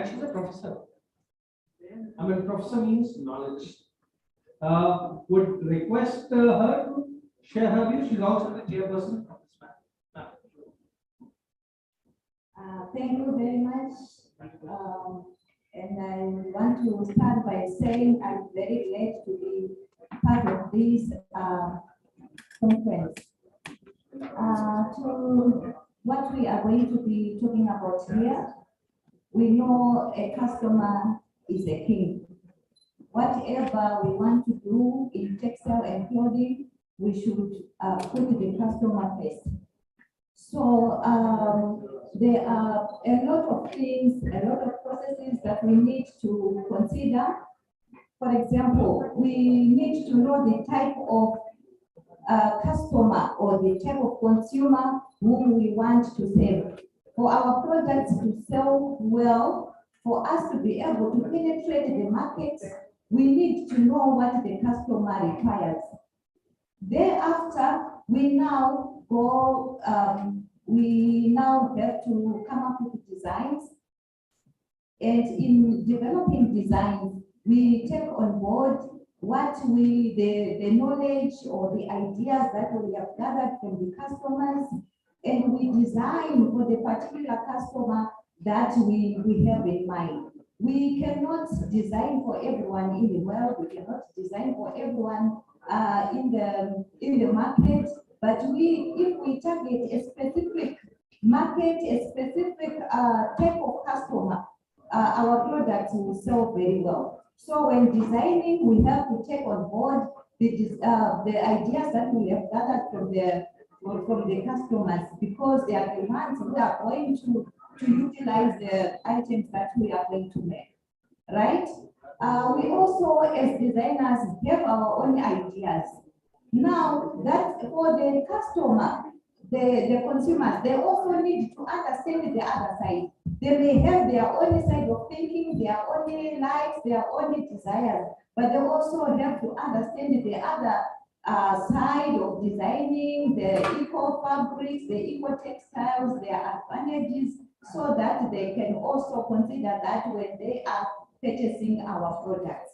she's a professor. I mean, professor means knowledge. Would request her to share her view. She's also the chairperson of this panel. Thank you very much. And I want to start by saying I'm very glad to be part of this conference. To what we are going to be talking about here, we know a customer is a king. Whatever we want to do in textile and clothing, we should put the customer first. So there are a lot of things, a lot of processes that we need to consider. For example, we need to know the type of customer or the type of consumer whom we want to serve. For our products to sell well, for us to be able to penetrate the market, we need to know what the customer requires. Thereafter, we now go, we now have to come up with designs. And in developing designs, we take on board what the knowledge or the ideas that we have gathered from the customers, and we design for the particular customer that we have in mind. We cannot design for everyone in the world. We cannot design for everyone in the market. But if we target a specific market, a specific type of customer, our products will sell very well. So when designing, we have to take on board the ideas that we have gathered from the customers, because they are the ones who are going to utilize the items that we are going to make, right? We also, as designers, have our own ideas. Now, that for the customer, the consumers, they also need to understand the other side. They may have their own side of thinking, their own likes, their own desires, but they also have to understand the other side of designing, the eco fabrics, the eco textiles, their advantages, so that they can also consider that when they are purchasing our products.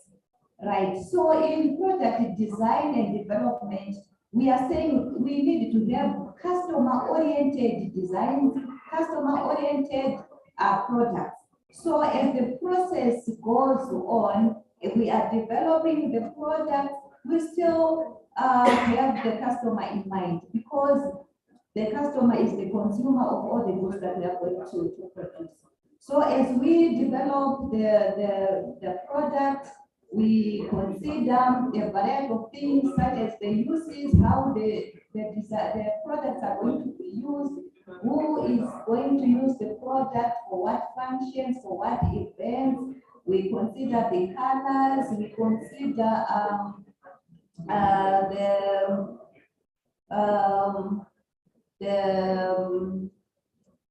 Right. So in product design and development, we are saying we need to have customer-oriented designs, customer-oriented products. So as the process goes on, if we are developing the product, we still have the customer in mind, because the customer is the consumer of all the goods that we are going to produce. So as we develop the product, we consider a variety of things such as the uses, how the products are going to be used, who is going to use the product, for what functions, for what events. We consider the colors, we consider the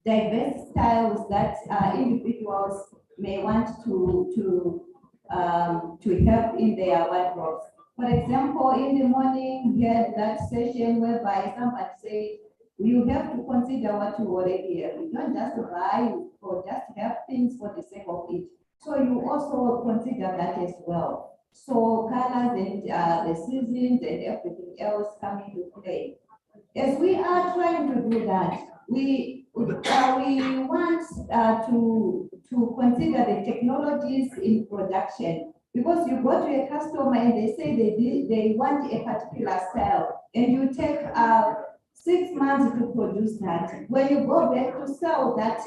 diverse styles that individuals may want to have in their wardrobes. For example, in the morning, we had that session whereby somebody said, you have to consider what you already have. You don't just buy or just have things for the sake of it. So you also consider that as well. So colors and the seasons and everything else come into play. As we are trying to do that, we want to consider the technologies in production, because you go to a customer and they say they want a particular style, and you take 6 months to produce that. When you go back to sell that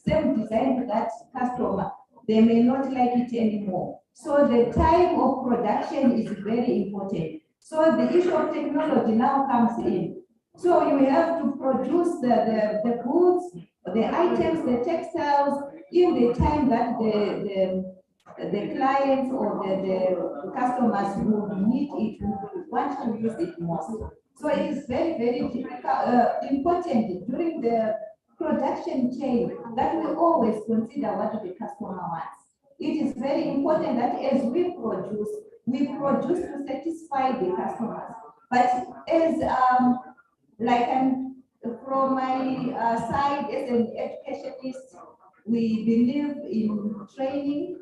same design to that customer, they may not like it anymore. So the time of production is very important. So the issue of technology now comes in. So you have to produce the goods, the items, the textiles in the time that the clients or the customers who need it, who want to use it most. So it is very, very important during the production chain that we always consider what the customer wants. It is very important that as we produce to satisfy the customers. But as from my side as an educationist, we believe in training.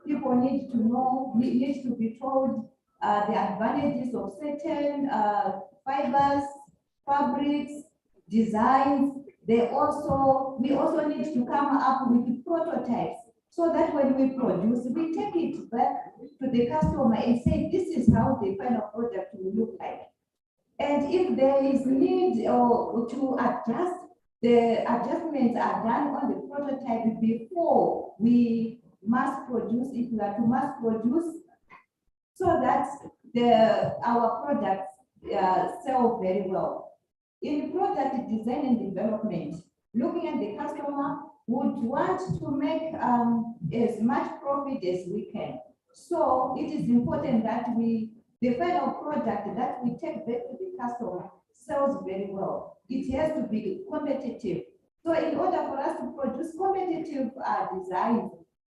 People need to know, need to be told the advantages of certain fibers, fabrics, designs. We also need to come up with prototypes so that when we produce, we take it back to the customer and say, this is how the final product will look like. And if there is need to adjust, the adjustments are done on the prototype before we mass produce, if we are to mass produce, so that our products sell very well. In product design and development, looking at the customer would want to make as much profit as we can. So it is important that the final product that we take back to the customer sells very well. It has to be competitive. So in order for us to produce competitive designs,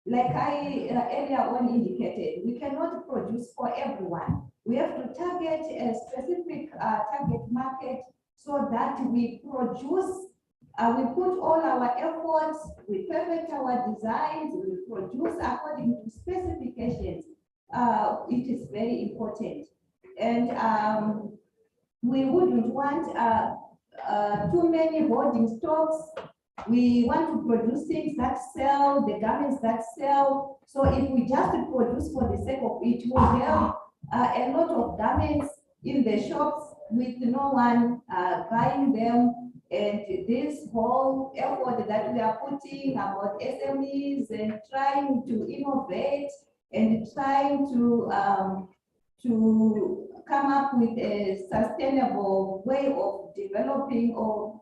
like I earlier on indicated, we cannot produce for everyone. We have to target a specific target market so that we produce, we put all our efforts, we perfect our designs, we produce according to specifications. It is very important. And we wouldn't want too many holding stocks. We want to produce things that sell, the garments that sell. So if we just produce for the sake of it, we'll have a lot of garments in the shops with no one buying them. And this whole effort that we are putting about SMEs and trying to innovate and trying to come up with a sustainable way of developing or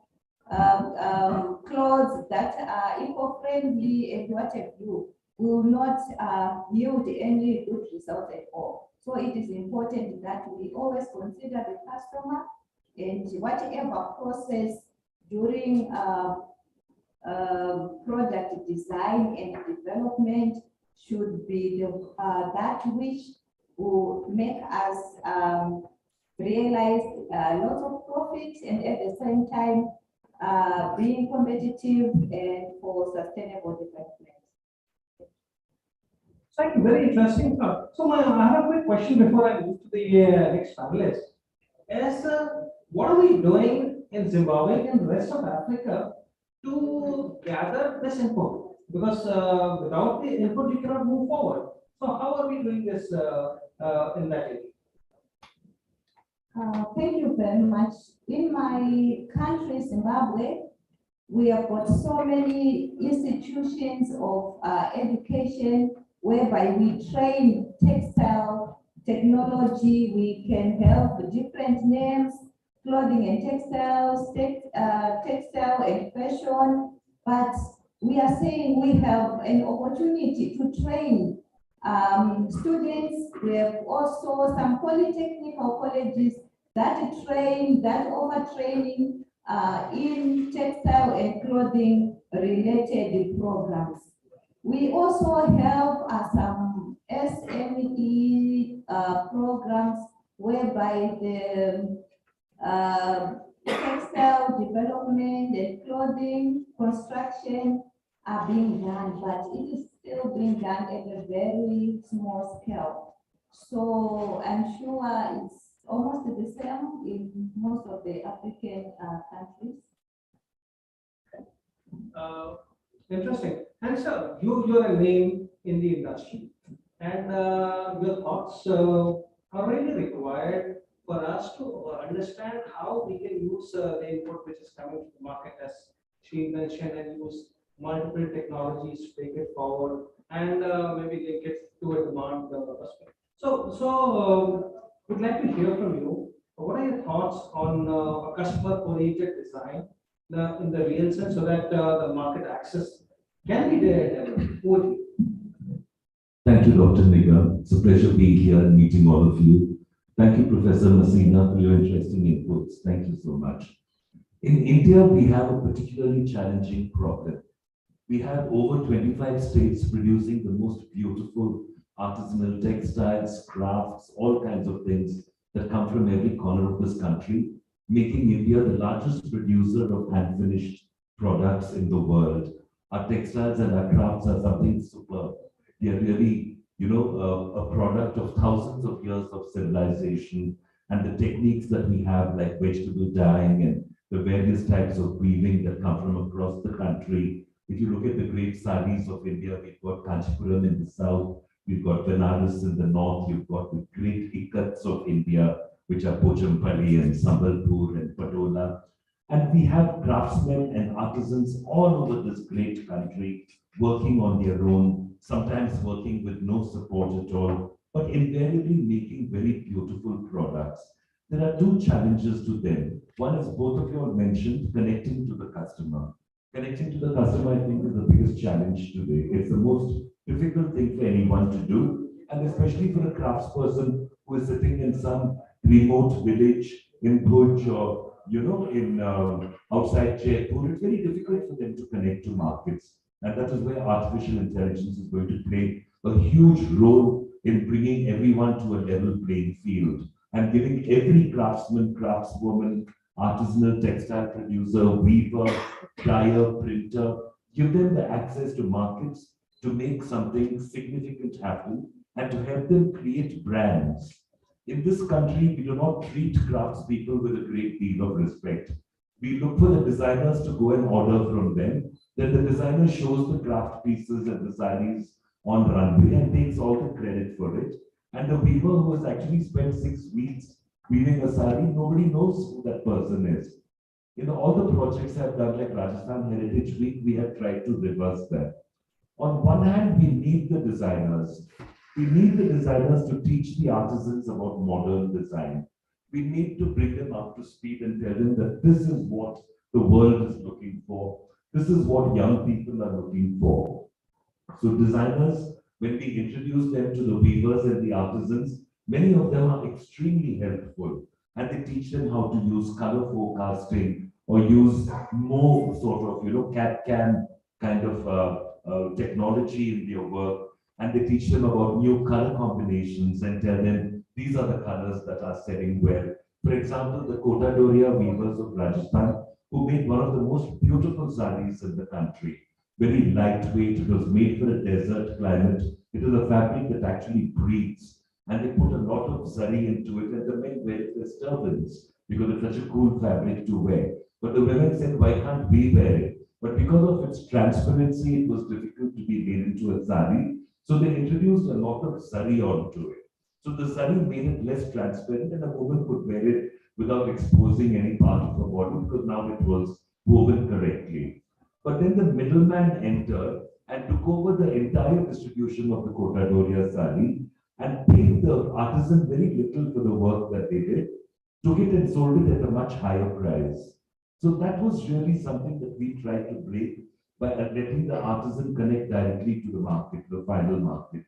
clothes that are eco-friendly and what have you will not yield any good result at all. So it is important that we always consider the customer and whatever process during product design and development should be that which will make us realize lots of profit and at the same time being competitive and for sustainable development. Thank you, very interesting. So I have a quick question before I move to the next panelist. What are we doing in Zimbabwe and the rest of Africa to gather this input? Because without the input, you cannot move forward. So how are we doing this in that area? Thank you very much. In my country, Zimbabwe, we have got so many institutions of education whereby we train textile technology. We can have different names, clothing and textiles, textile and fashion, but we are saying we have an opportunity to train students. We have also some polytechnical colleges that train, that overtraining in textile and clothing related programs. We also have some SME programs whereby the textile development and clothing construction are being done, but it is still being done at a very small scale. So I'm sure it's almost the same in most of the African countries. Interesting. And sir, you're a name in the industry, and your thoughts are really required for us to understand how we can use the input which is coming to the market, as she mentioned, and use multiple technologies to take it forward and maybe link it to a demand perspective. So we'd like to hear from you. What are your thoughts on a customer-oriented design in the real sense, so that the market access can be there? Thank you, Dr. Niga. It's a pleasure being here and meeting all of you. Thank you, Professor Masina, for your interesting inputs. Thank you so much. In India, we have a particularly challenging problem. We have over 25 states producing the most beautiful artisanal textiles, crafts, all kinds of things that come from every corner of this country, making India the largest producer of hand-finished products in the world, Our textiles and our crafts are something superb. They are really, a product of thousands of years of civilization, and the techniques that we have, like vegetable dyeing and the various types of weaving that come from across the country. If you look at the great saris of India, we've got Kanchipuram in the south, we've got Benares in the north, you've got the great ikats of India, which are Pochampally and Sambalpur and Patola. And we have craftsmen and artisans all over this great country working on their own, sometimes working with no support at all, but invariably making very beautiful products. There are two challenges to them. One is both of you all mentioned, connecting to the customer. Connecting to the customer, I think, is the biggest challenge today. It's the most difficult thing for anyone to do, and especially for a craftsperson who is sitting in some remote village in Bhuj or in outside Jaipur. It's very difficult for them to connect to markets, and that is where artificial intelligence is going to play a huge role in bringing everyone to a level playing field and giving every craftsman, craftswoman, artisanal textile producer, weaver, dyer, printer, give them the access to markets to make something significant happen and to help them create brands. In this country, we do not treat craftspeople with a great deal of respect. We look for the designers to go and order from them. Then the designer shows the craft pieces and the sarees on runway and takes all the credit for it. And the weaver who has actually spent 6 weeks weaving a saree, nobody knows who that person is. All the projects I've done, like Rajasthan Heritage Week, we have tried to reverse that. On one hand, we need the designers. We need the designers to teach the artisans about modern design. We need to bring them up to speed and tell them that this is what the world is looking for. This is what young people are looking for. So designers, when we introduce them to the weavers and the artisans, many of them are extremely helpful, and they teach them how to use color forecasting or use more sort of, CAD/CAM kind of technology in their work. And they teach them about new color combinations and tell them these are the colors that are selling well. For example, the Kota Doria weavers of Rajasthan, who made one of the most beautiful sarees in the country. Very lightweight, it was made for a desert climate. It is a fabric that actually breathes. And they put a lot of zari into it, and the men wear it as turbans because it's such a cool fabric to wear. But the women said, why can't we wear it? But because of its transparency, it was difficult to be made into a sari. So they introduced a lot of zari onto it. So the zari made it less transparent, and a woman could wear it without exposing any part of her body because now it was woven correctly. But then the middleman entered and took over the entire distribution of the Kota Doria sari and paid the artisan very little for the work that they did, took it and sold it at a much higher price. So that was really something that we tried to break by letting the artisan connect directly to the market, the final market.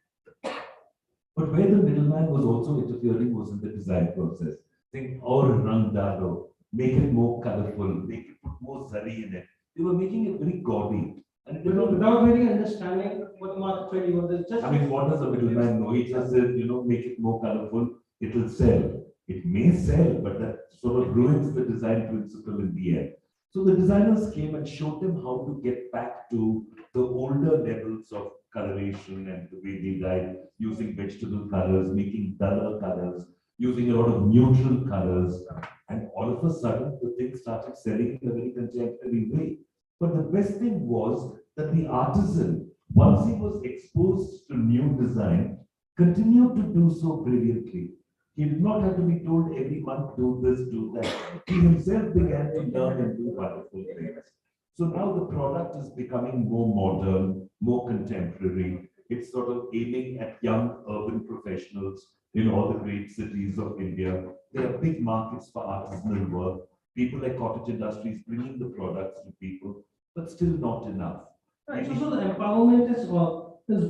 But where the middleman was also interfering was in the design process. Think, or rang dalo, make it more colorful, make it put more zari in it. They were making it very gaudy. And without really understanding what the market really was, just. I mean, what does a middleman know? He just says, make it more colorful, it will sell. It may sell, but that sort of ruins the design principle in the end. So the designers came and showed them how to get back to the older levels of coloration and the way they dyed, using vegetable colors, making duller colors, using a lot of neutral colors. And all of a sudden, the thing started selling in a very contemporary way. But the best thing was that the artisan, once he was exposed to new design, continued to do so brilliantly. He did not have to be told every month, do this, do that. He himself began to learn and do wonderful things. So now the product is becoming more modern, more contemporary. It's sort of aiming at young urban professionals in all the great cities of India. There are big markets for artisanal work. People like cottage industries bringing the products to people, but still not enough. Right, so the empowerment is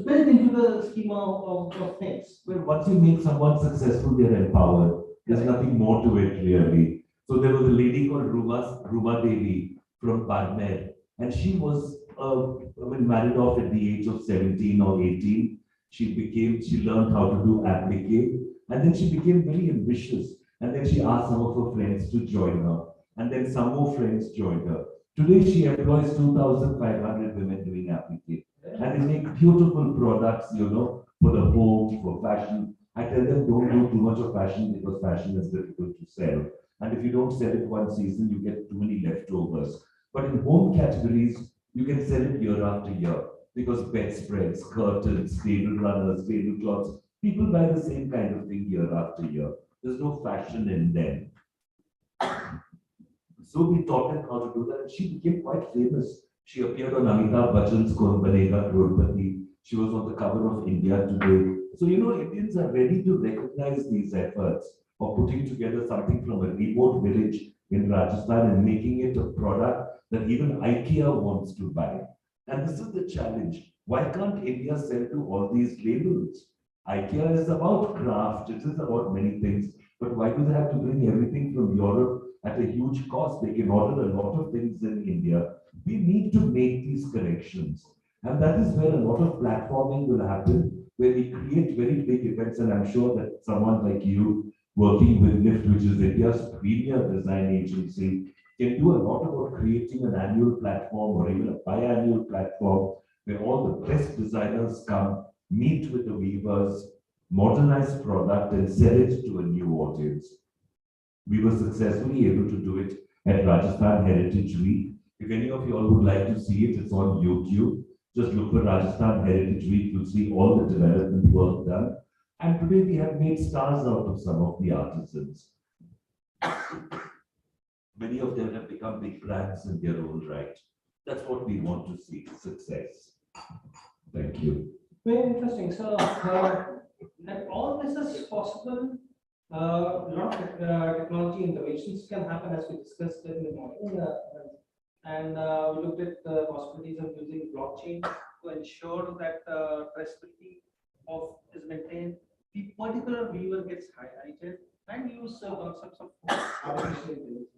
built into the schema of things. Well, once you make someone successful, they're empowered. There's nothing more to it, really. So there was a lady called Ruma Devi from Barmer, and she was married off at the age of 17 or 18. She learned how to do applique, and then she became very ambitious. And then she asked some of her friends to join her. And then some more friends joined her. Today, she employs 2,500 women doing applique. And they make beautiful products, for the home, for fashion. I tell them don't do too much of fashion because fashion is difficult to sell. And if you don't sell it one season, you get too many leftovers. But in home categories, you can sell it year after year because bedspreads, curtains, table runners, tablecloths, people buy the same kind of thing year after year. There's no fashion in them. So we taught her how to do that, and she became quite famous. She appeared on Amitabh Bachchan's Kaun Banega Crorepati. She was on the cover of India Today. So, Indians are ready to recognize these efforts of putting together something from a remote village in Rajasthan and making it a product that even IKEA wants to buy. And this is the challenge. Why can't India sell to all these labels? IKEA is about craft, it is about many things, but why do they have to bring everything from Europe at a huge cost? They can order a lot of things in India. We need to make these connections. And that is where a lot of platforming will happen, where we create very big events. And I'm sure that someone like you, working with LIFT, which is India's premier design agency, can do a lot about creating an annual platform or even a biannual platform where all the best designers come, meet with the weavers, modernize product, and sell it to a new audience. We were successfully able to do it at Rajasthan Heritage Week. If any of you all would like to see it, it's on YouTube. Just look for Rajasthan Heritage Week. You'll see all the development work done. And today we have made stars out of some of the artisans. Many of them have become big brands in their own right. That's what we want to see, success. Thank you. Very interesting. So, and all this is possible. A lot of technology innovations can happen as we discussed in the morning. We looked at the possibilities of using blockchain to ensure that traceability of is maintained. The particular viewer gets highlighted and use concepts of artificial intelligence.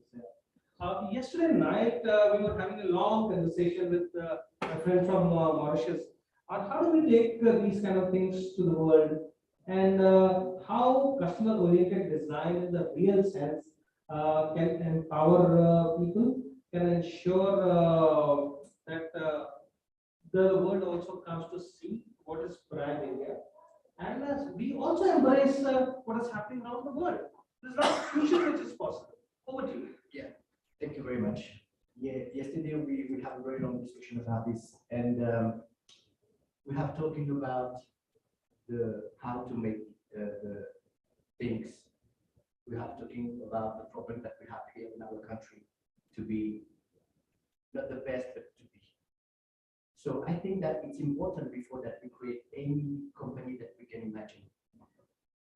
Yesterday night, we were having a long conversation with a friend from Mauritius on how do we take these kind of things to the world and how customer-oriented design in the real sense can empower people, can ensure that the world also comes to see what is brand India. And we also embrace what is happening around the world. There's a lot of fusion which is possible. Over to you. Yeah, thank you very much. Yeah, yesterday we had a very long discussion about this, and we have talking about the how to make the things. We have talking about the problem that we have here in our country to be not the best, but to be. So I think that it's important before that we create any company that we can imagine.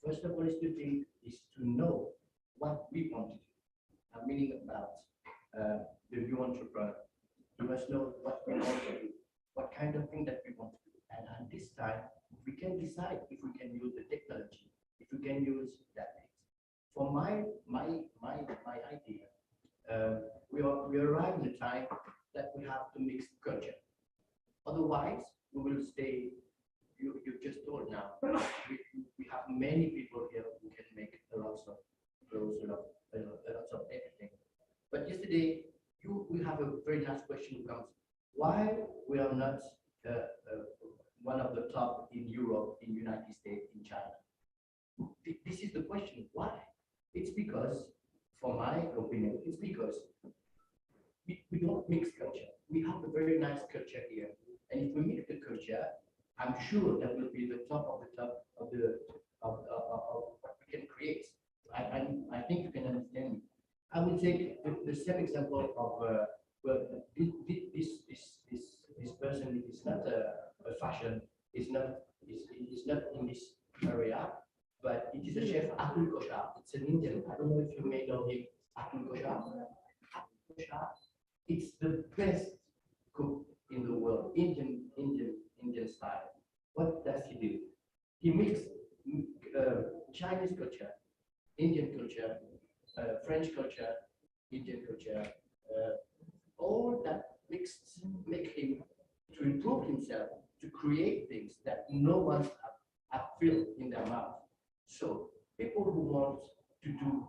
First of all, is to think is to know what we want to do. I'm meaning about the new entrepreneur. We must know what we want to do, what kind of thing that we want to do. And at this time, we can decide if we can use the technology, if we can use that thing. For my idea, we arrive in a time that we have to mix culture. Otherwise, we will stay. You just told now. We have many people here who can make a lot of clothes, a lot of everything. But yesterday, we have a very nice question comes. Why we are not one of the top in Europe, in United States, in China? This is the question. Why? It's because, for my opinion, it's because we don't mix culture. We have a very nice culture here, and if we mix the culture, I'm sure that will be the top of what we can create. I think you can understand me. I will take the same example of well, this person is not a fashion, is not in this area, but it is a chef Atul Koshar. It's an Indian. I don't know if you may know him, Atul Koshar. Atul Koshar, it's the best cook in the world, Indian style. What does he do? He mixes Chinese culture, Indian culture, French culture, Indian culture, all that mixed make him to improve himself, to create things that no one have filled in their mouth. So people who want to do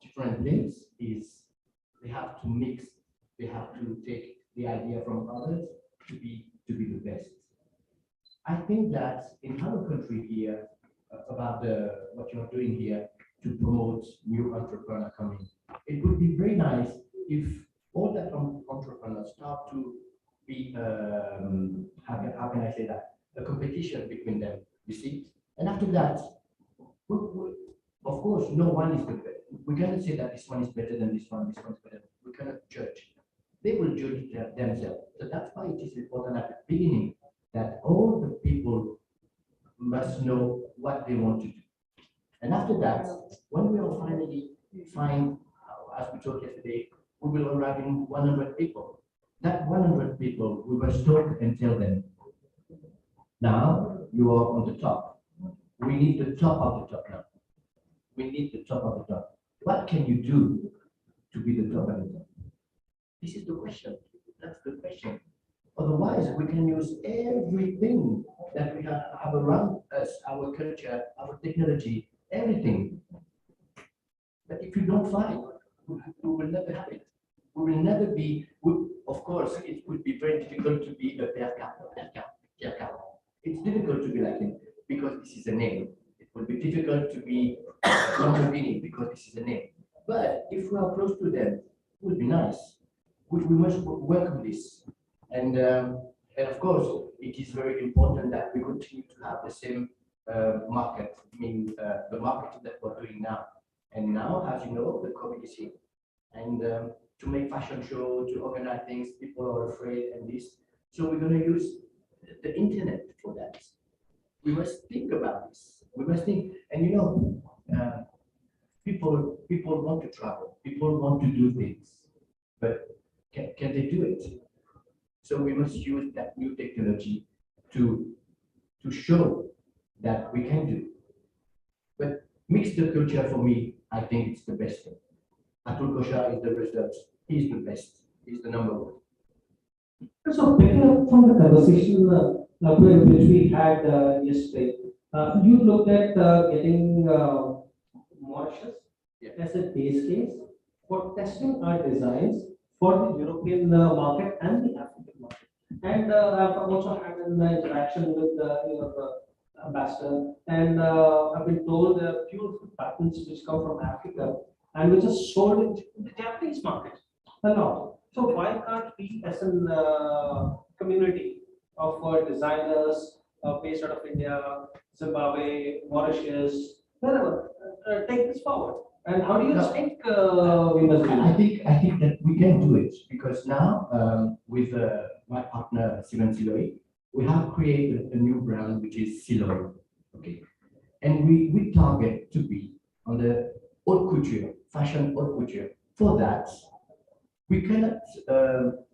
different things is they have to mix They have to take the idea from others to be the best. I think that in our country here, about what you're doing here to promote new entrepreneur coming, it would be very nice if all that entrepreneurs start to be, how can I say that, a competition between them, you see? And after that, of course, no one is the best. We cannot say that this one is better than this one is better. We cannot judge. They will judge themselves. So that's why it is important at the beginning that all the people must know what they want to do. And after that, when we will finally find, as we talked yesterday, we will arrive in 100 people. That 100 people, we will stop and tell them, now you are on the top. We need the top of the top now. We need the top of the top. What can you do to be the top of the top? This is the question. That's the question. Otherwise, we can use everything that we have around us, our culture, our technology, everything. But if you don't find, we will never have it. We will never be, of course, it would be very difficult to be a Pierre. It's difficult to be like him because this is a name. It will be difficult to be Lamborghini because this is a name. But if we are close to them, it would be nice. We must welcome this. And of course, it is very important that we continue to have the same market, I mean, the market that we're doing now. And now, as you know, the COVID is here. And to make fashion show, to organize things, people are afraid and this. So we're going to use the internet for that. We must think about this. We must think, and you know, people want to travel, people want to do things, but can they do it? So we must use that new technology to show that we can do. But mix the culture for me, I think it's the best thing. Atul Koshar is the result. He's the best. He's the number one. So picking up from the conversation which we had yesterday, you looked at getting Mauritius as a base case for testing our designs for the European market and the African market. And I've also had an interaction with your ambassador, and I've been told there are few patents which come from Africa and which are sold in the Japanese market a lot. So why can't we, as a community of designers based out of India, Zimbabwe, Mauritius, wherever, take this forward? And how do you think we must do it? I think that we can do it because now with my partner Steven Siloy, we have created a new brand which is Siloy. Okay, and we target to be on the haute couture, fashion haute couture. For that, we cannot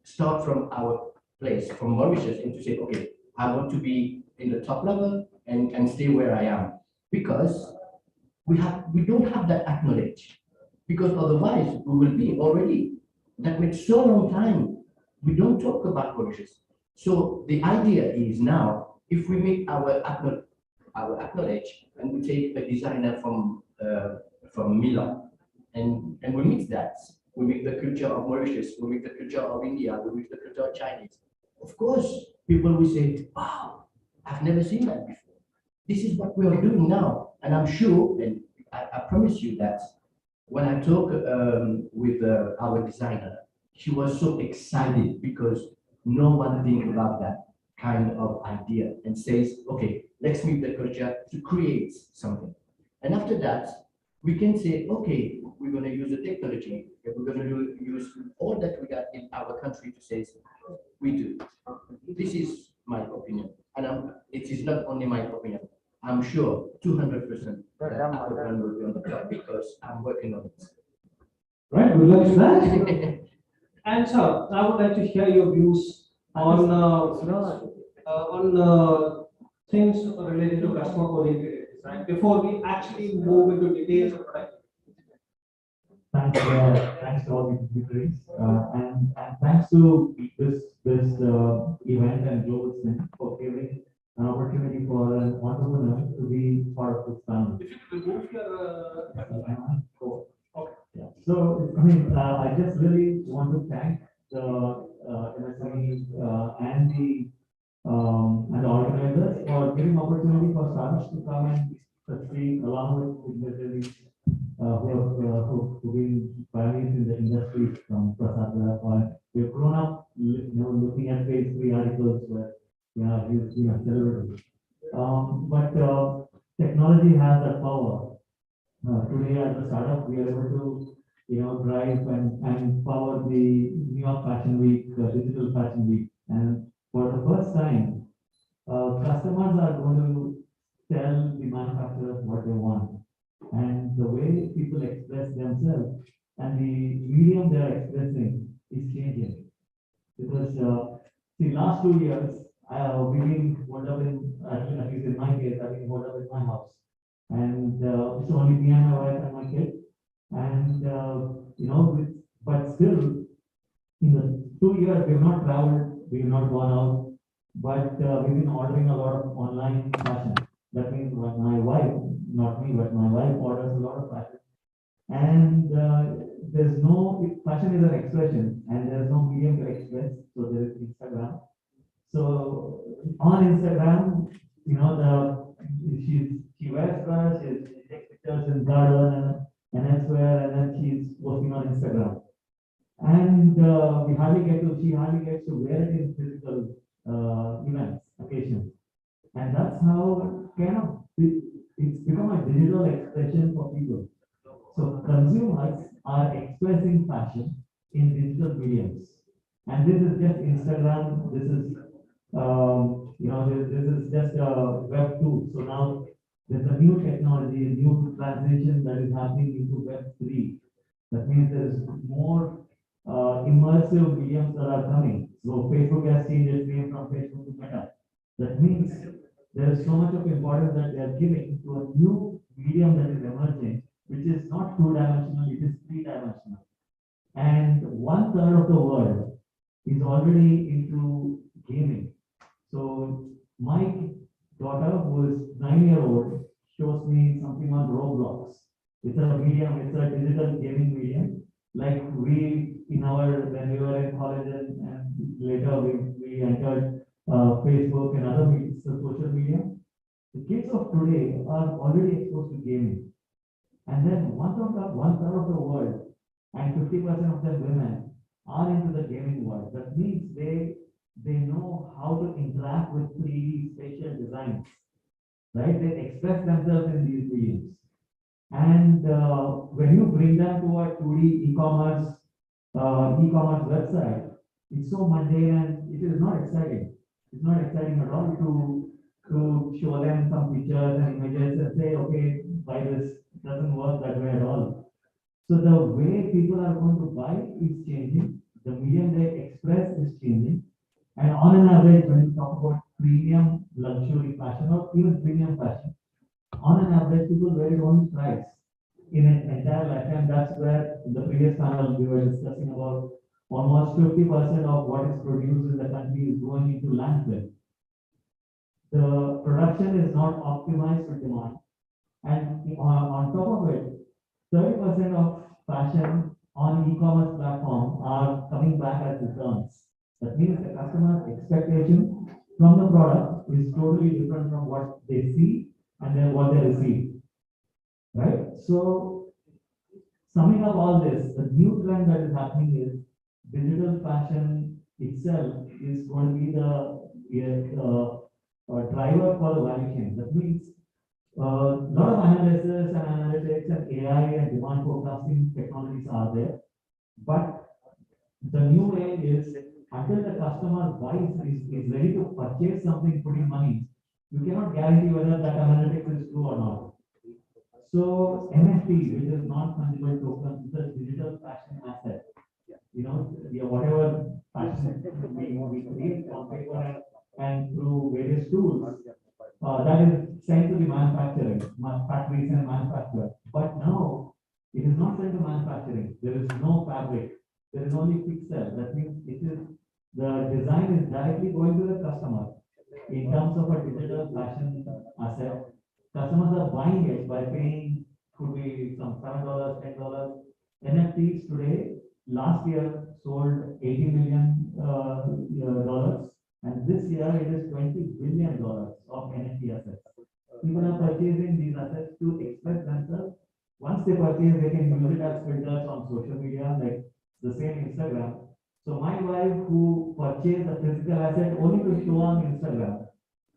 start from our place, from Mauritius, and to say, okay, I want to be in the top level and stay where I am, because we don't have that acknowledge, because otherwise we will be already, that makes so long time, we don't talk about Mauritius. So the idea is now, if we make our acknowledge, and we take a designer from Milan, and we mix that, we make the culture of Mauritius, we make the culture of India, we make the culture of Chinese. Of course, people will say, wow, I've never seen that before. This is what we are doing now. And I'm sure, and I promise you that when I talk with our designer, she was so excited because no one thinks about that kind of idea and says, okay, let's make the culture to create something. And after that, we can say, okay, we're going to use the technology, we're going to use all that we got in our country to say, we do. This is my opinion. And it is not only my opinion. I'm sure 200% that African will be on the top because I'm working on it. Right, good luck with that. And sir, I would like to hear your views on things related to customer oriented design before we actually move into details of product. Thanks to all the contributors, and thanks to this event and Global Center for giving an opportunity for an entrepreneur to be part of this panel. If you could remove your Okay. Yeah. So I mean, I just really want to thank the MSMEs and the organizers for giving opportunity for startups to come and succeed along with dignitaries who've been pioneers in the industry from Prasad. We've grown up, looking at phase 3 articles where, yeah, he's been a celebrity. But technology has that power. Today, as a startup, we are able to, drive and power the New York Fashion Week, Digital Fashion Week. And for the first time, customers are going to tell the manufacturers what they want. And the way people express themselves and the medium they are expressing is changing. Because the last 2 years, we've been holed up at least in my case, I've been holed up in my house. And it's only me and my wife and my kid. And, but still, in the 2 years, we've not traveled, we've not gone out, but we've been ordering a lot of online fashion. That means my wife, not me, but my wife orders a lot of fashion. And there's no, fashion is an expression and there's no medium to express. So there is Instagram. So on Instagram, she wears clothes, she takes pictures in garden and elsewhere, and then she's posting on Instagram. And she hardly gets to wear it in physical events, occasions. And that's how it's become a digital expression for people. So consumers are expressing fashion in digital mediums. And this is just Instagram, this is this is just a web 2. So now there's a new technology, a new transition that is happening into web 3. That means there is more immersive mediums that are coming. So Facebook has changed its name from Facebook to Meta. That means there is so much of importance that they are giving to a new medium that is emerging, which is not 2-dimensional, it is 3-dimensional. And 1/3 of the world is already into gaming. So my daughter, who is 9-year-old, shows me something on Roblox. It's a medium, it's a digital gaming medium. Like when we were in college and later we entered Facebook and other social media. The kids of today are already exposed to gaming. And then 1/3 of the world and 50% of them women are into the gaming world. That means they know how to interact with 3D spatial designs, right? They express themselves in these mediums. And when you bring them to a 2D e-commerce website, it's so mundane and it is not exciting. It's not exciting at all to show them some pictures and images and say, okay, buy this. It doesn't work that way at all. So the way people are going to buy is changing. The medium they express is changing. And on an average, when you talk about premium luxury fashion or even premium fashion, on an average, people wear it only thrice in an entire lifetime. That's where in the previous panel we were discussing about almost 50% of what is produced in the country is going into landfill. The production is not optimized for demand. And on top of it, 30% of fashion on e-commerce platforms are coming back as returns. That means the customer's expectation from the product is totally different from what they see and then what they receive. Right? So, summing up all this, the new trend that is happening is digital fashion itself is going to be the driver for the value chain. That means a lot of analysis and analytics and AI and demand forecasting technologies are there, but the new way is until the customer is ready to purchase something, putting money, you cannot guarantee whether that analytics is true or not. So NFT, which is non-fungible token, is a digital fashion asset. Whatever fashion we create on paper and through various tools, that is sent to the factories and manufacturers. But now it is not sent to manufacturing. There is no fabric. There is only pixel. That means the design is directly going to the customer in terms of a digital fashion asset. Customers are buying it by paying, could be some $7, $10. NFTs today last year sold $80 million dollars, and this year it is $20 billion of NFT assets. People are purchasing these assets to express themselves. Once they purchase, they can use it as filters on social media, like the same Instagram. So my wife, who purchased a physical asset only to show on Instagram,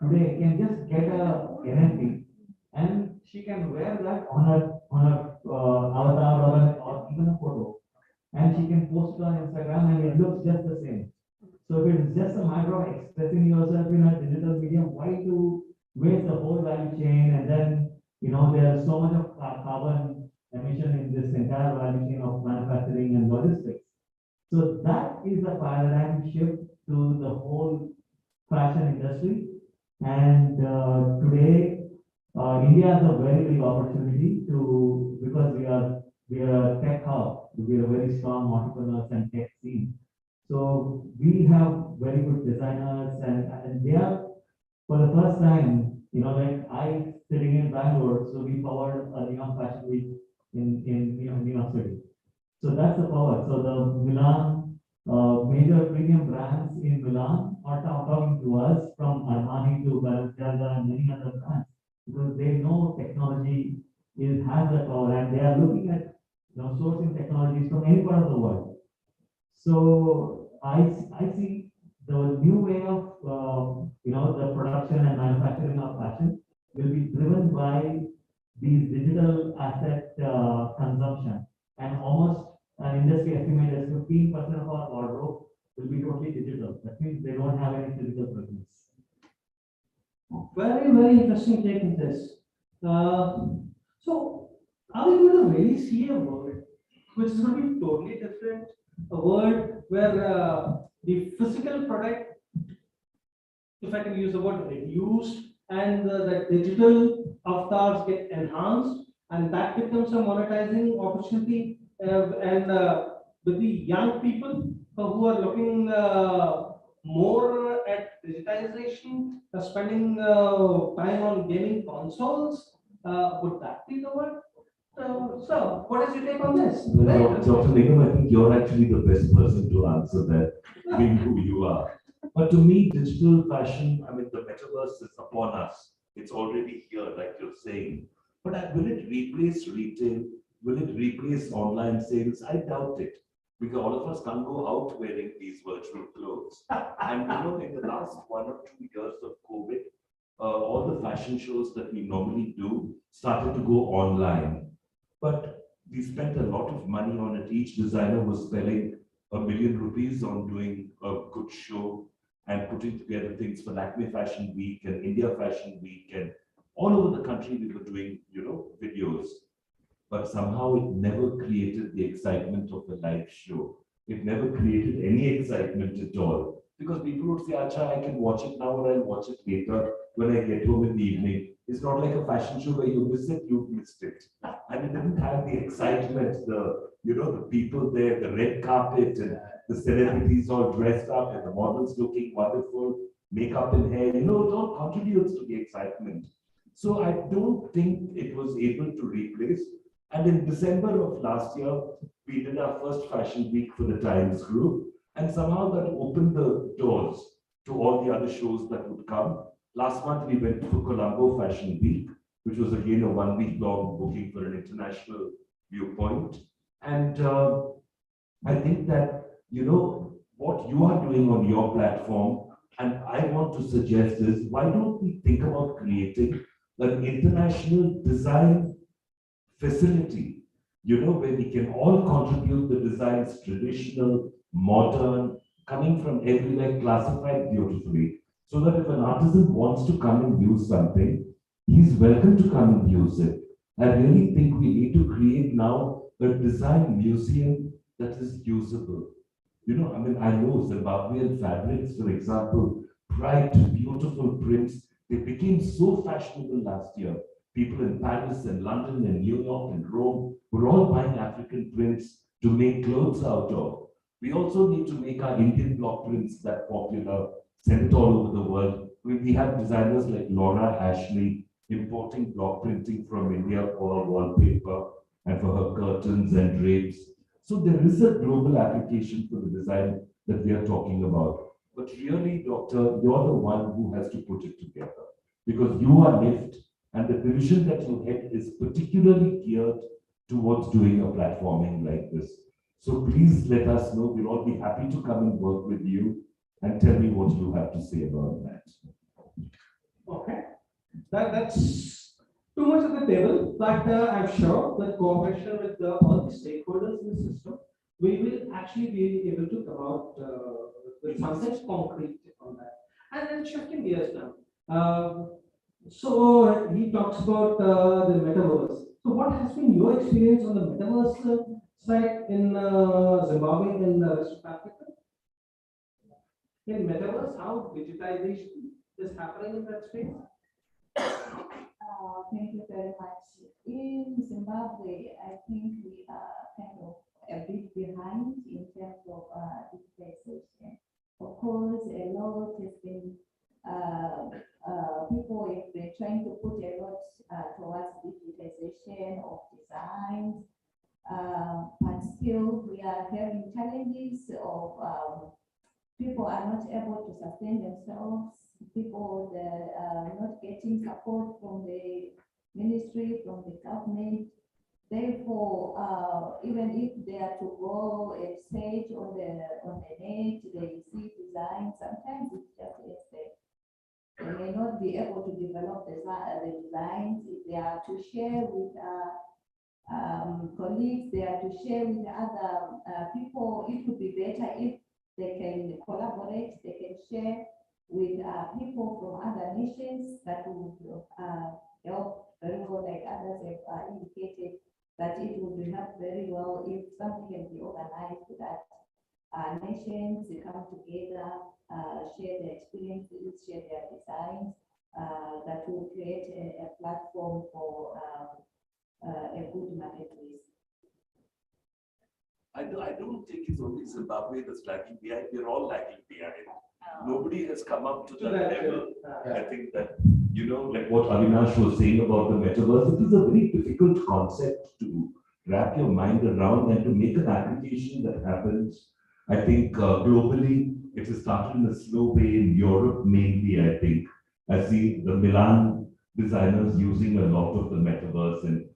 today can just get a NFT, and she can wear that on her avatar or even a photo, and she can post it on Instagram, and it looks just the same. So if it's just a matter of expressing yourself in a digital medium, why to waste the whole value chain? And then, there's so much of carbon emission in this entire value chain of manufacturing and logistics. So that is a paradigm shift to the whole fashion industry. And today, India has a very big opportunity because we are a tech hub. We are a very strong entrepreneurs and tech scene. So we have very good designers, and they are, for the first time, like I sitting in Bangalore, so we powered a New York Fashion Week in New York City. So that's the power. So the Milan, major premium brands in Milan are talking to us, from Armani to Balenciaga and many other brands, because they know technology has the power, and they are looking at sourcing technologies from any part of the world. So I see the new way of the production and manufacturing of fashion will be driven by these digital asset consumption, and almost an industry estimate is 15% of our wardrobe will be totally digital. That means they don't have any physical presence. Very, very interesting take in this. So, are we going to really see a world which is going to be totally different? A world where the physical product, if I can use the word, reduced, and the digital avatars get enhanced, and that becomes a monetizing opportunity. And with the young people who are looking more at digitization, spending time on gaming consoles, would that be the one? So, what is your take on this? Dr. Nigam, I think you're actually the best person to answer that, being who you are. But to me, digital fashion, I mean, the metaverse is upon us. It's already here, like you're saying. But will it replace retail? Will it replace online sales? I doubt it. Because all of us can't go out wearing these virtual clothes. And in the last 1 or 2 years of COVID, all the fashion shows that we normally do started to go online. But we spent a lot of money on it. Each designer was spending ₹1 million on doing a good show and putting together things for Lakme Fashion Week and India Fashion Week, and all over the country we were doing, videos. But somehow it never created the excitement of the live show. It never created any excitement at all. Because people would say, Acha, I can watch it now or I'll watch it later when I get home in the evening. It's not like a fashion show where you miss it, you've missed it. And it didn't have the excitement, the people there, the red carpet, and the celebrities all dressed up, and the models looking wonderful, makeup and hair, it all contributes to the excitement. So I don't think it was able to replace. And in December of last year, we did our first fashion week for the Times Group, and somehow that opened the doors to all the other shows that would come. Last month, we went for Colombo Fashion Week, which was again a 1-week-long booking for an international viewpoint. And I think that, what you are doing on your platform, and I want to suggest is, why don't we think about creating an international design facility, where we can all contribute the designs, traditional, modern, coming from everywhere, classified beautifully, so that if an artisan wants to come and use something, he's welcome to come and use it. I really think we need to create now a design museum that is usable. I know Zimbabwean fabrics, for example, bright, beautiful prints, they became so fashionable last year. People in Paris and London and New York and Rome were all buying African prints to make clothes out of. We also need to make our Indian block prints that popular, send it all over the world. We have designers like Laura Ashley importing block printing from India for her wallpaper and for her curtains and drapes. So there is a global application for the design that we are talking about. But really, Doctor, you're the one who has to put it together because you are LIFT and the division that you head is particularly geared towards doing a platforming like this. So please let us know. We'll all be happy to come and work with you and tell me what you have to say about that. Okay, that's too much at the table, but I'm sure that cooperation with all the stakeholders in the system, we will actually be able to come out with something concrete on that. And then shifting gears now. So he talks about the metaverse. So what has been your experience on the metaverse side in Zimbabwe and the rest of Africa? In metaverse, how digitization is happening in that space? Thank you very much. In Zimbabwe, I think we are kind of a bit behind in terms of digitization. Of course, a lot has been, people have been trying to put a lot towards digitization of designs, but still we are having challenges of people are not able to sustain themselves. People that are not getting support from the ministry, from the government. Therefore, even if they are to go and search on the net, they see designs. Sometimes it's just aesthetic. They may not be able to develop the designs. If they are to share with colleagues, they are to share with other people. It would be better if they can collaborate. They can share with people from other nations that would help very well, like others have indicated, that it would help very well if something can be organized that nations come together, share their experiences, share their designs, that will create a platform for a good marketplace. I don't think it's only Zimbabwe that's lagging behind. We're all lagging behind. Nobody has come up to that level. I think that, like what Avinash was saying about the metaverse, it is a very difficult concept to wrap your mind around and to make an application that happens. I think globally, it has started in a slow way in Europe mainly, I think. I see the Milan designers using a lot of the metaverse, and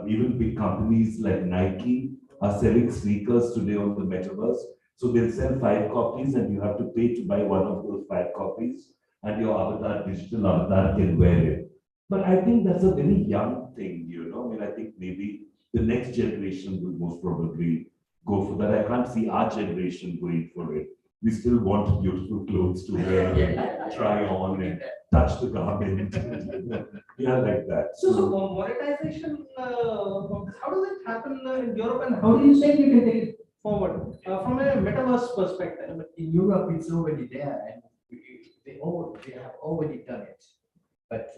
even big companies like Nike are selling sneakers today on the metaverse. So they'll sell 5 copies and you have to pay to buy one of those 5 copies and your avatar, digital avatar can wear it. But I think that's a very young thing, I think maybe the next generation will most probably go for that. I can't see our generation going for it. We still want beautiful clothes to wear and try on and touch the garment. Yeah, like that. So monetization of this, how does it happen in Europe, and how do you think you can take it forward from a metaverse perspective? In Europe, it's already there, and they have already done it. But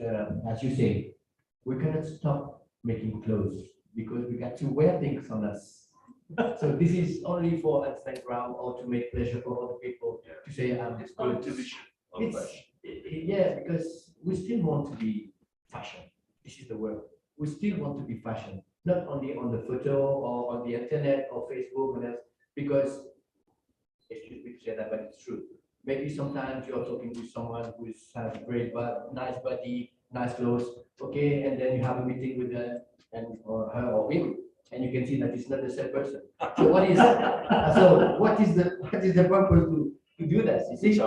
as you say, we cannot stop making clothes because we got to wear things on us. So this is only for Instagram or to make pleasure for other people to say I'm It's not a division of fashion. Yeah, because we still want to be fashion. This is the word. We still want to be fashion, not only on the photo or on the internet or Facebook and else, because excuse me to say that, but it's true. Maybe sometimes you're talking to someone who has a great nice body, nice clothes, okay, and then you have a meeting with them or her or him, and you can see that it's not the same person. So what is the purpose to do that? You see? So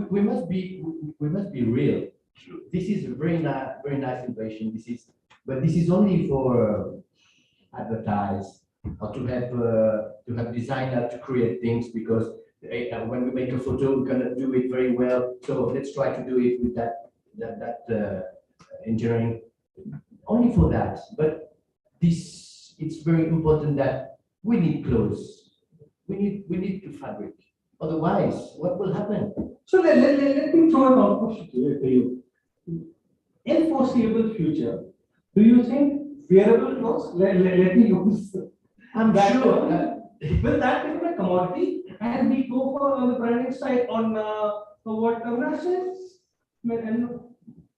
we must be real. True. This is a very nice innovation. But this is only for advertise or to have designer to create things, because when we make a photo, we cannot do it very well. So let's try to do it with that engineering only for that. But it's very important that we need clothes. We need to fabric. Otherwise, what will happen? So let me throw an out question to you. In foreseeable future, do you think wearable clothes? Let me use. I'm that sure. term. Will that become a commodity and we go for on the branding side on what Avinash says?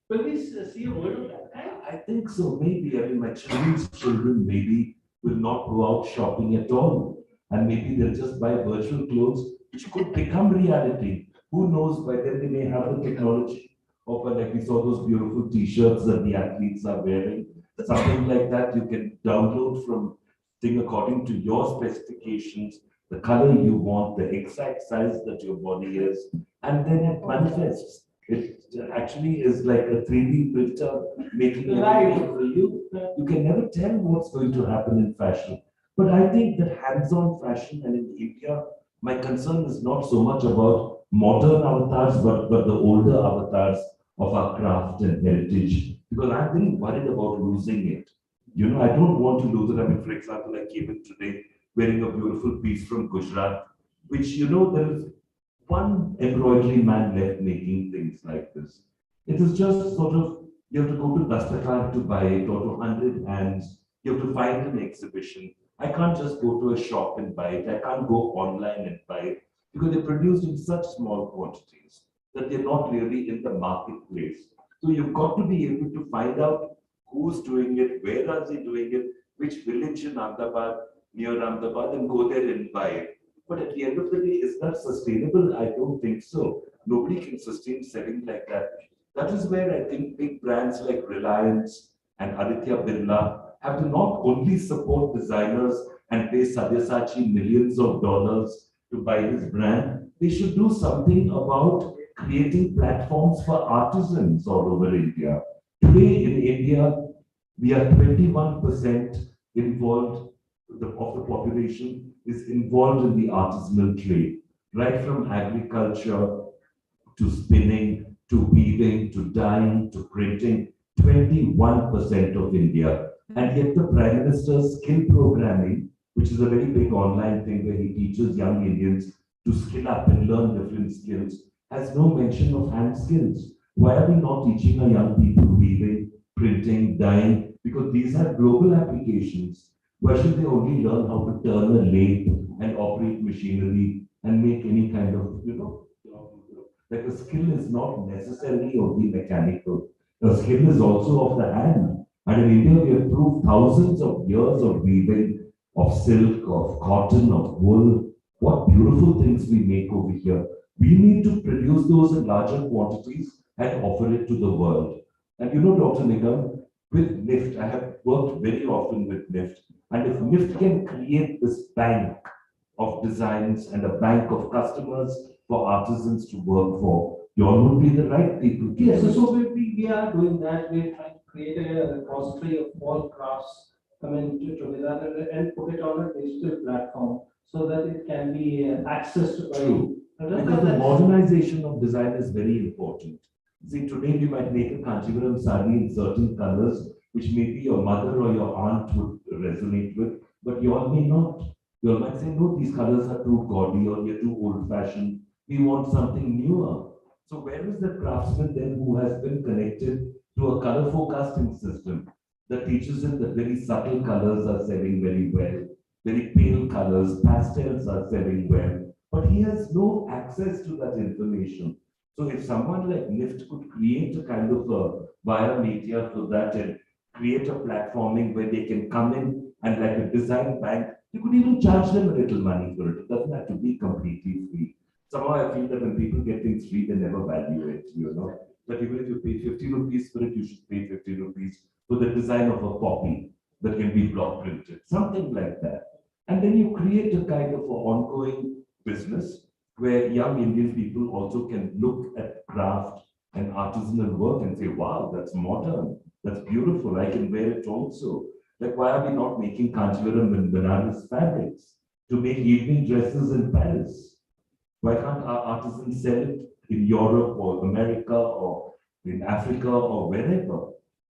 Will we see a world of that kind? I think so, maybe. I mean, my children's children maybe will not go out shopping at all. And maybe they'll just buy virtual clothes, which could become reality. Who knows, by then they may have the technology of, like we saw those beautiful t-shirts that the athletes are wearing. Something like that you can download from thing according to your specifications, the color you want, the exact size that your body is, and then it manifests. It actually is like a 3D printer making everything for you. You can never tell what's going to happen in fashion. But I think that hands-on fashion, and in India, my concern is not so much about modern avatars, but the older avatars of our craft and heritage. Because I'm very worried about losing it. You know, I don't want to lose it. I mean, for example, I came in today wearing a beautiful piece from Gujarat, which, you know, there is one embroidery man left making things like this. It is just sort of, you have to go to Dastakar to buy it, or to 100 hands. You have to find an exhibition. I can't just go to a shop and buy it. I can't go online and buy it because they're produced in such small quantities that they're not really in the marketplace. So you've got to be able to find out who's doing it, where are they doing it, which village in Ahmedabad, near Ahmedabad, and go there and buy it. But at the end of the day, is that sustainable? I don't think so. Nobody can sustain selling like that. That is where I think big brands like Reliance and Aditya Birla have to not only support designers and pay Sabyasachi millions of dollars to buy his brand, they should do something about creating platforms for artisans all over India. Today in India, we are 21% involved of the population is involved in the artisanal trade, right from agriculture to spinning, to weaving, to dyeing, to printing, 21% of India. And yet the Prime Minister's skill programming, which is a very big online thing where he teaches young Indians to skill up and learn different skills, has no mention of hand skills. Why are we not teaching our young people weaving, printing, dyeing? Because these are global applications. Why should they only learn how to turn a lathe and operate machinery and make any kind of, like a skill is not necessarily only mechanical. A skill is also of the hand. And in India, we have proved thousands of years of weaving, of silk, of cotton, of wool. What beautiful things we make over here. We need to produce those in larger quantities and offer it to the world. And you know, Dr. Nigam, with NIFT, I have worked very often with NIFT. And if NIFT can create this bank of designs and a bank of customers for artisans to work for, you all would be the right people. Yes, so we are doing that. We're trying to create a repository of all crafts coming together and put it on a digital platform so that it can be accessed by. True. Because the modernization of design is very important. See, today we might make a Kanchivaram sari in certain colors, which maybe your mother or your aunt would resonate with, but you all may not. You all might say, no, these colors are too gaudy or they're too old-fashioned. We want something newer. So where is the craftsman then who has been connected to a color forecasting system that teaches him that very subtle colors are selling very well, very pale colors, pastels are selling well, but he has no access to that information. So if someone like NIFT could create a kind of a via media for that and create a platforming where they can come in and like a design bank, you could even charge them a little money for it. It doesn't have to be completely free. Somehow I feel that when people get things free, they never value it, you know. But even if you pay 50 rupees for it, you should pay 50 rupees for the design of a copy that can be block printed, something like that. And then you create a kind of an ongoing business where young Indian people also can look at craft and artisanal work and say, wow, that's modern, that's beautiful, I can wear it also. Like, why are we not making Kanchivaram and Banaras fabrics to make evening dresses in Paris? Why can't our artisans sell it in Europe or America or in Africa or wherever,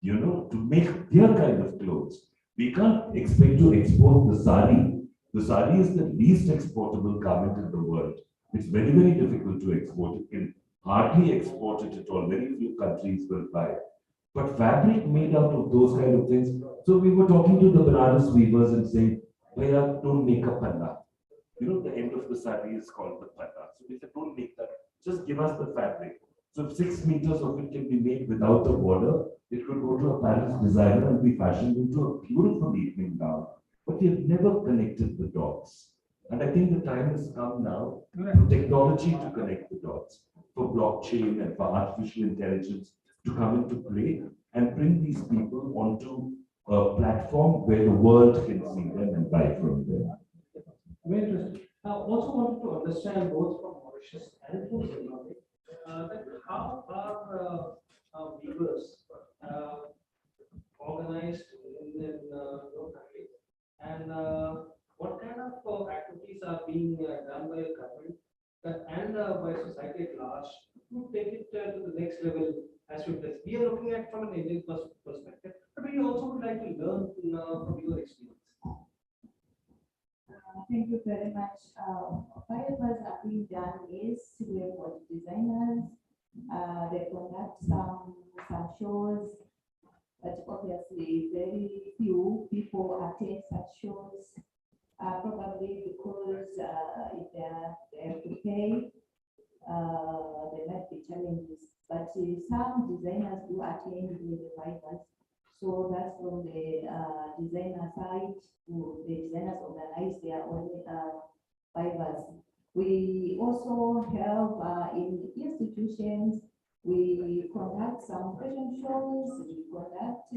you know, to make their kind of clothes? We can't expect to export the sari. The sari is the least exportable garment in the world. It's very, very difficult to export. You can hardly export it at all. Very few countries will buy it. But fabric made out of those kind of things. So we were talking to the Banaras weavers and saying, Bhaiya, don't make a panna. You know, the end of the sari is called the panna. So we said, don't make that. Just give us the fabric. So if 6 meters of it can be made without the border, it could go to a Paris designer and be fashioned into a beautiful evening gown. But we have never connected the dots. And I think the time has come now for technology to connect the dots, for blockchain and for artificial intelligence to come into play and bring these people onto a platform where the world can see them and buy from them. Very interesting. I also wanted to understand both from Mauritius and from Zimbabwe, that how are weavers organized in your country, and what kind of activities are being done by your government and by society at large to take it to the next level as we are looking at from an Indian perspective, but we also would like to learn from your experience. Thank you very much. Fibers are being done is we have got designers, they conduct some shows, but obviously very few people attend such shows, probably because if they have to pay, there might be challenges. But some designers do attend the fibers. So that's from the designer side, the designers organize their own fibers. We also have in institutions, we conduct some fashion shows, we conduct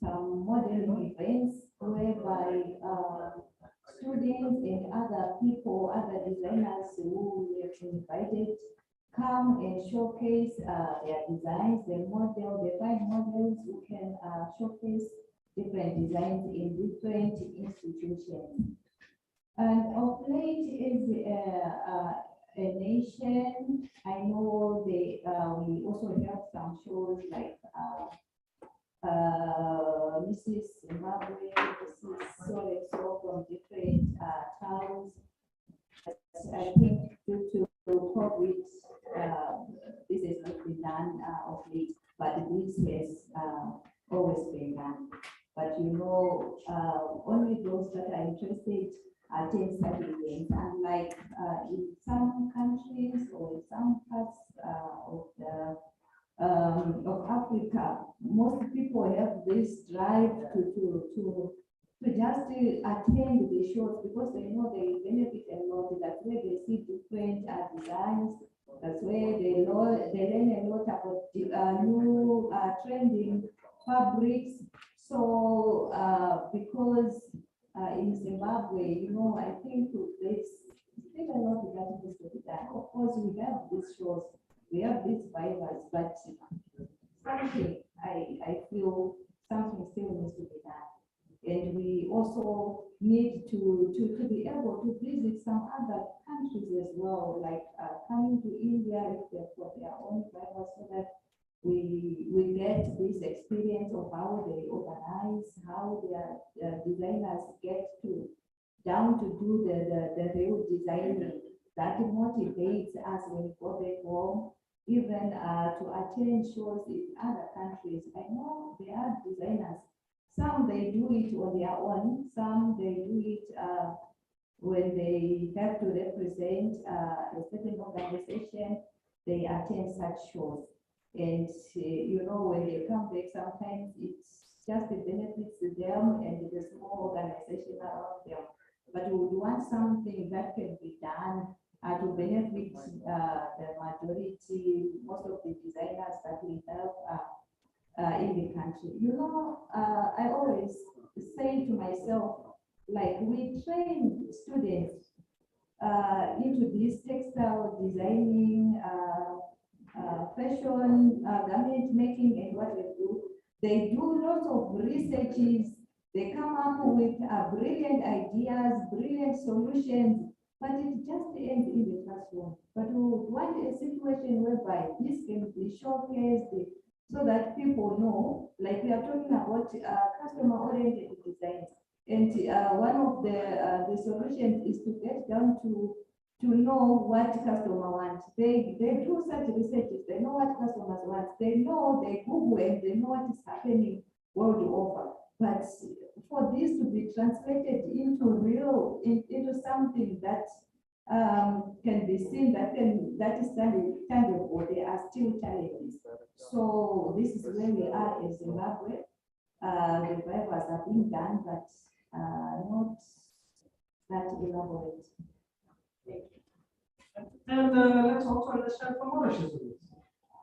some modeling events whereby students and other people, other designers who we have invited come and showcase their designs, they model, they find models who can showcase different designs in different institutions. And of late is a nation, I know they, we also have some shows like Mrs. Zimbabwe, Mrs. So and so from different towns. I think due to COVID, this has not been done of late, but this has always been done. But you know, only those that are interested attend such events. Unlike in some countries or in some parts of Africa, most people have this drive to just attend the shows because they know they benefit a lot. That's where they see different designs. That's where they learn a lot about the new trending fabrics. So because in Zimbabwe, you know, I think there's still a lot that needs to be done. Of course, we have these shows, we have these fibers, but something I feel something still needs to be done. And we also need to be able to visit some other countries as well, like coming to India if they've got their own fibers, so that we get this experience of how they organize, how their designers get to down to do the real designing. That motivates us when we go back home, even to attend shows in other countries. I know there are designers. Some they do it on their own, some they do it when they have to represent a certain organization, they attend such shows. And you know, when they come back, sometimes it's just the benefits to them and the small organization around them. But we would want something that can be done to benefit the majority, most of the designers that we have in the country. You know, I always say to myself, like we train students into this textile designing, fashion, garment making, and what they do lots of researches. They come up with brilliant ideas, brilliant solutions, but it just ends in the classroom. But we would want a situation whereby this can be showcased so that people know, like we are talking about customer-oriented design. And one of the solutions is to get down to know what customer wants. They do such researches, they know what customers want, they know, they Google and they know what is happening world over. But for this to be translated into into something that can be seen that is tangible, there are still challenges. So this is where we are in Zimbabwe. The drivers are being done, but not that elaborate. And let's also understand from Mauritius.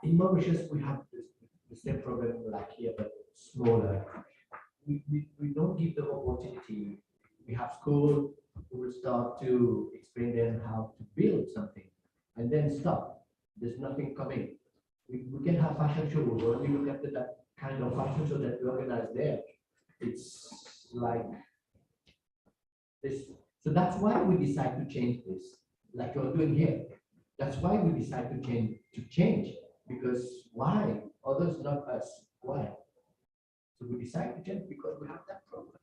In Mauritius, we have the same problem like here, but smaller. We don't give the opportunity. We have school who will start to explain them how to build something and then stop. There's nothing coming. We can have fashion shows or we look at that kind of fashion show that we organize there. It's like this. So that's why we decide to change this, like you're doing here. That's why we decide to change. Because why? Others, not us. Why? So we decide to change because we have that problem.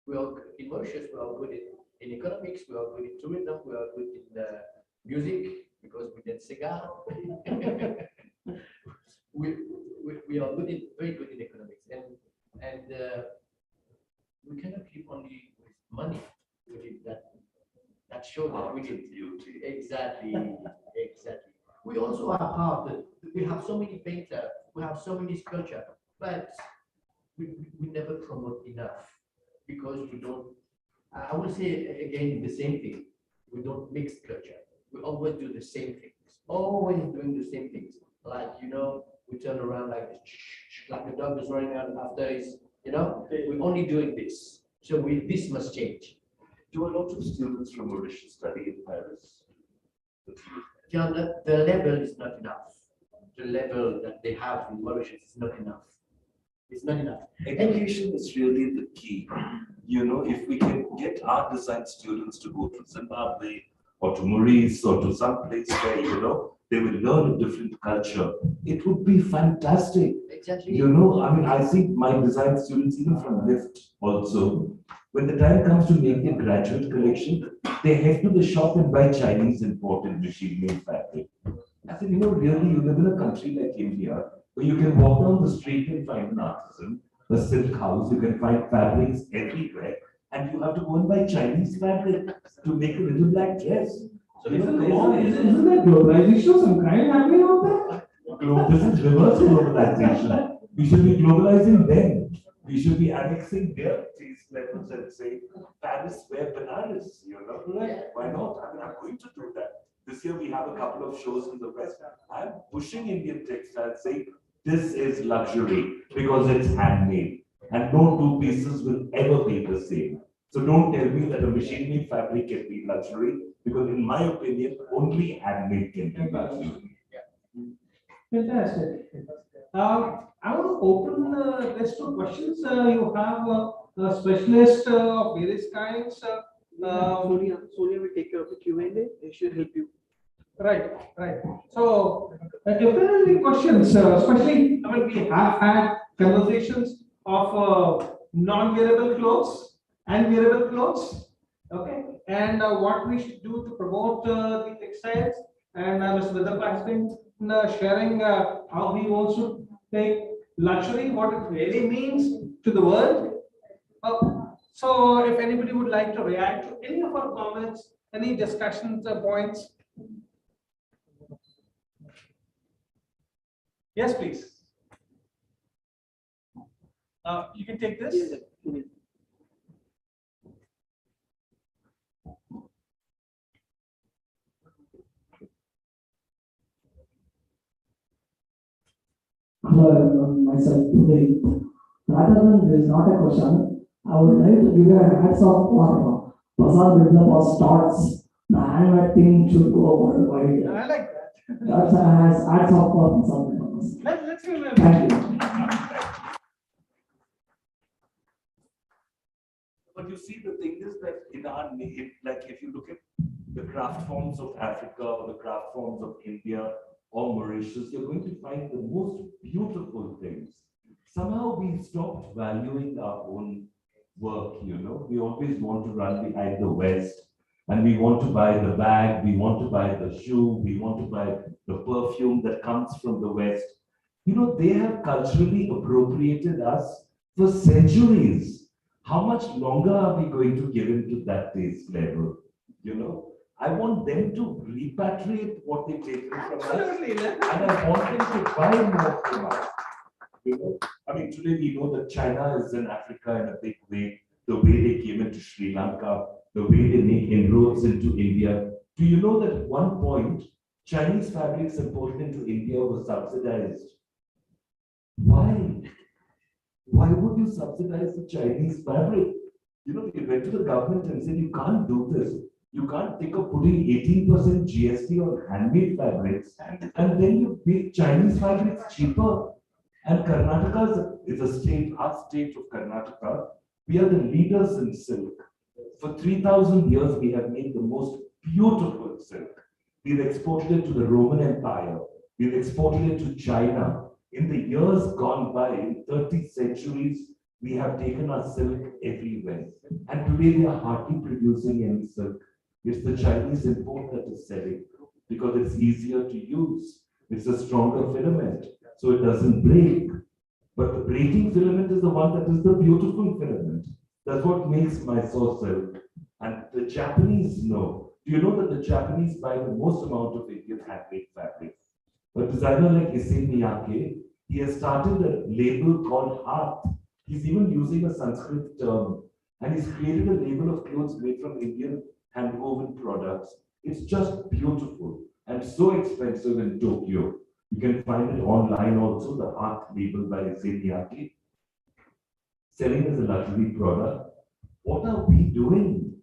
We are in Mauritius, we are good in economics, we are good in tourism, we are good in music because we did cigar. we are very good in economics, and we cannot live only with money. We did that show that we did beauty. Exactly. We also are art. We have so many painters, we have so many sculpture, but we never promote enough because we don't. I will say again the same thing. We don't mix culture. We always do the same things. Always doing the same things. Like we turn around like this, like the dog is running out after his. We're only doing this. So this must change. Do a lot of students from Mauritius study in Paris? John, the level is not enough. The level that they have in Mauritius is not enough. It's not enough. Education is really the key. If we can get our design students to go to Zimbabwe or to Maurice or to some place where, they will learn a different culture, it would be fantastic. Exactly. I see my design students, even from LIFT also, when the time comes to make their graduate collection, they head to the shop and buy Chinese imported machine-made fabric. I said, really, you live in a country like India, where you can walk down the street and find an artisan, a silk house, you can find fabrics everywhere, and you have to go and buy Chinese fabric to make a little black dress. So Isn't that globalization some kind happening out there? This is reverse globalization. We should be globalizing them. We should be annexing their taste levels and say, Paris, wear bananas, Why not? I'm going to do that. This year we have a couple of shows in the West. I'm pushing Indian textiles, saying this is luxury because it's handmade. And no two pieces will ever be the same. So don't tell me that a machine-made fabric can be luxury, because in my opinion, only handmade can be luxury. Fantastic. I want to open this to questions. You have a specialist of various kinds. Sonia will take care of the Q&A. She'll help you. Right. So, if there are any questions, especially, we have had conversations of non-wearable clothes and wearable clothes. Okay, and what we should do to promote the textiles. And Mr. Vidarbha has been sharing how he wants to take luxury, what it really means to the world. So, if anybody would like to react to any of our comments, any discussions or points. Yes, please. You can take this. Hello everyone, myself today. Rather than there is not a question, I would like to give a hats off for Prasad Vidarbha's thoughts. The handmade thing should go worldwide. I like that. That's has hats off for Prasad Vidarbha. Let's give him Thank you. But you see, the thing is that like if you look at the craft forms of Africa or the craft forms of India or Mauritius, you're going to find the most beautiful things. Somehow we stopped valuing our own work, We always want to run behind the West, and we want to buy the bag, we want to buy the shoe, we want to buy the perfume that comes from the West. They have culturally appropriated us for centuries. How much longer are we going to give into that taste level? I want them to repatriate what they've taken from us. Absolutely. And I want them to buy more from us. You know, I mean, today we know that China is in Africa in a big way. The way they came into Sri Lanka, the way they make inroads into India. Do you know that at one point, Chinese fabrics imported into India were subsidized? Why? Why would you subsidize the Chinese fabric? You know, we went to the government and said, you can't do this. You can't think of putting 18% GST on handmade fabrics and then you make Chinese fabrics cheaper. And Karnataka is a state, our state of Karnataka. We are the leaders in silk. For 3,000 years, we have made the most beautiful silk. We've exported it to the Roman Empire. We've exported it to China. In the years gone by, in 30 centuries, we have taken our silk everywhere. And today we are hardly producing any silk. It's the Chinese import that is selling because it's easier to use. It's a stronger filament, so it doesn't break. But the breaking filament is the one that is the beautiful filament. That's what makes Mysore silk. And the Japanese know. Do you know that the Japanese buy the most amount of Indian handmade fabric? A designer like Issei Miyake, he has started a label called Heart. He's even using a Sanskrit term. And he's created a label of clothes made from Indian hand-woven products. It's just beautiful and so expensive in Tokyo. You can find it online also, the Heart label by Issei Miyake. Selling as a luxury product. What are we doing?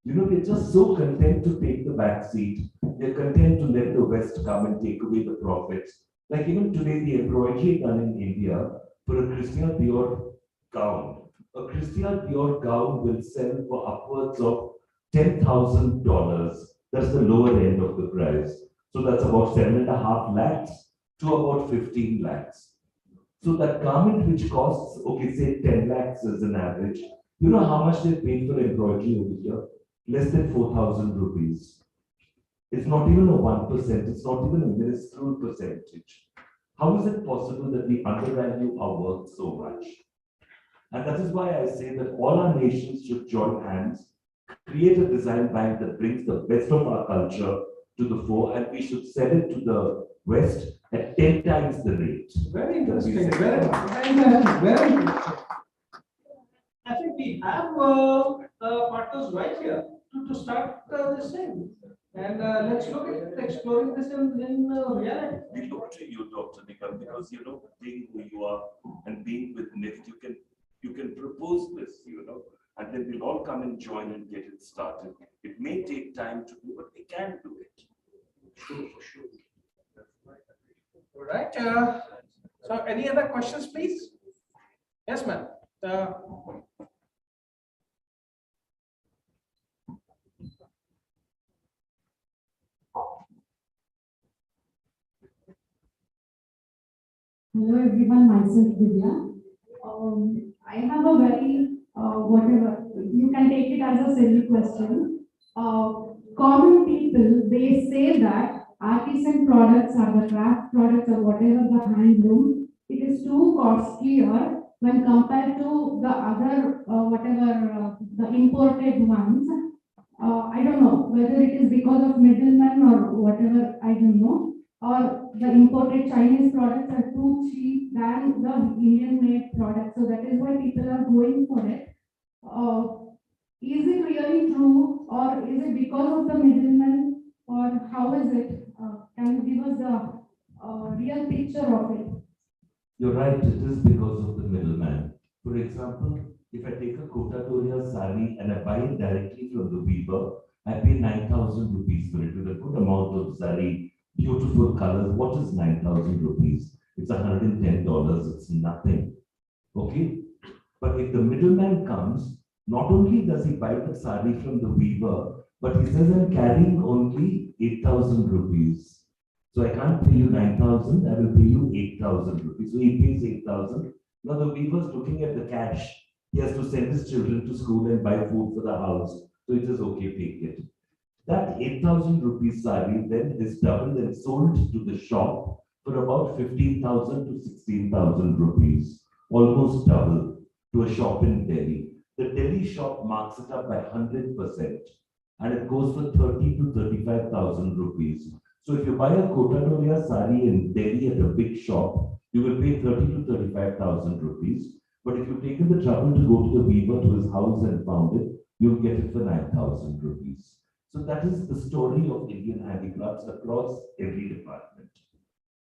You know, we're just so content to take the back seat. We're content to let the West come and take away the profits. Like even today, the embroidery done in India for a Christian Dior gown. A Christian Dior gown will sell for upwards of $10,000. That's the lower end of the price. So that's about 7.5 lakhs to about 15 lakhs. So that garment which costs, okay, say 10 lakhs as an average, you know how much they paid for embroidery over here? Less than 4,000 rupees. It's not even a 1%, it's not even a minuscule percentage. How is it possible that we undervalue our work so much? And that is why I say that all our nations should join hands, create a design bank that brings the best of our culture to the fore, and we should sell it to the West at 10 times the rate. Very interesting. Very interesting. I think we have partners right here to start this thing. And let's look at exploring this in reality. We look to you, Dr. Nikam, because you know, being who you are and being with NIFT, you can propose this, you know, and then we'll all come and join and get it started. It may take time to do, but we can do it. Sure, for sure. All right. So any other questions, please? Yes, ma'am. Hello everyone, myself Divya. I have a very, whatever, you can take it as a silly question. Common people, they say that artisan products or the craft products or whatever the handloom, it is too costlier when compared to the other, the imported ones. I don't know whether it is because of middlemen or whatever, I don't know. Or the imported Chinese products are too cheap than the Indian made products. So that is why people are going for it. Is it really true, or is it because of the middlemen, or how is it? Can you give us the real picture of it? You're right, it is because of the middleman. For example, if I take a Kotatoria sari and I buy it directly from the weaver, I pay 9,000 rupees for it with a good amount of sari, beautiful colors. What is 9,000 rupees? It's $110, it's nothing. Okay? But if the middleman comes, not only does he buy the sari from the weaver, but he says, I'm carrying only 8,000 rupees. So I can't pay you 9,000, I will pay you 8,000 rupees. So he pays 8,000. Now the weaver is looking at the cash. He has to send his children to school and buy food for the house. So it is okay, take it. That 8,000 rupees sari then is doubled and sold to the shop for about 15,000 to 16,000 rupees. Almost double to a shop in Delhi. The Delhi shop marks it up by 100%. and it goes for 30 to 35,000 rupees. So if you buy a Kotanoria sari in Delhi at a big shop, you will pay 30 to 35,000 rupees. But if you've taken the trouble to go to the weaver to his house and found it, you'll get it for 9,000 rupees. So that is the story of Indian handicrafts across every department.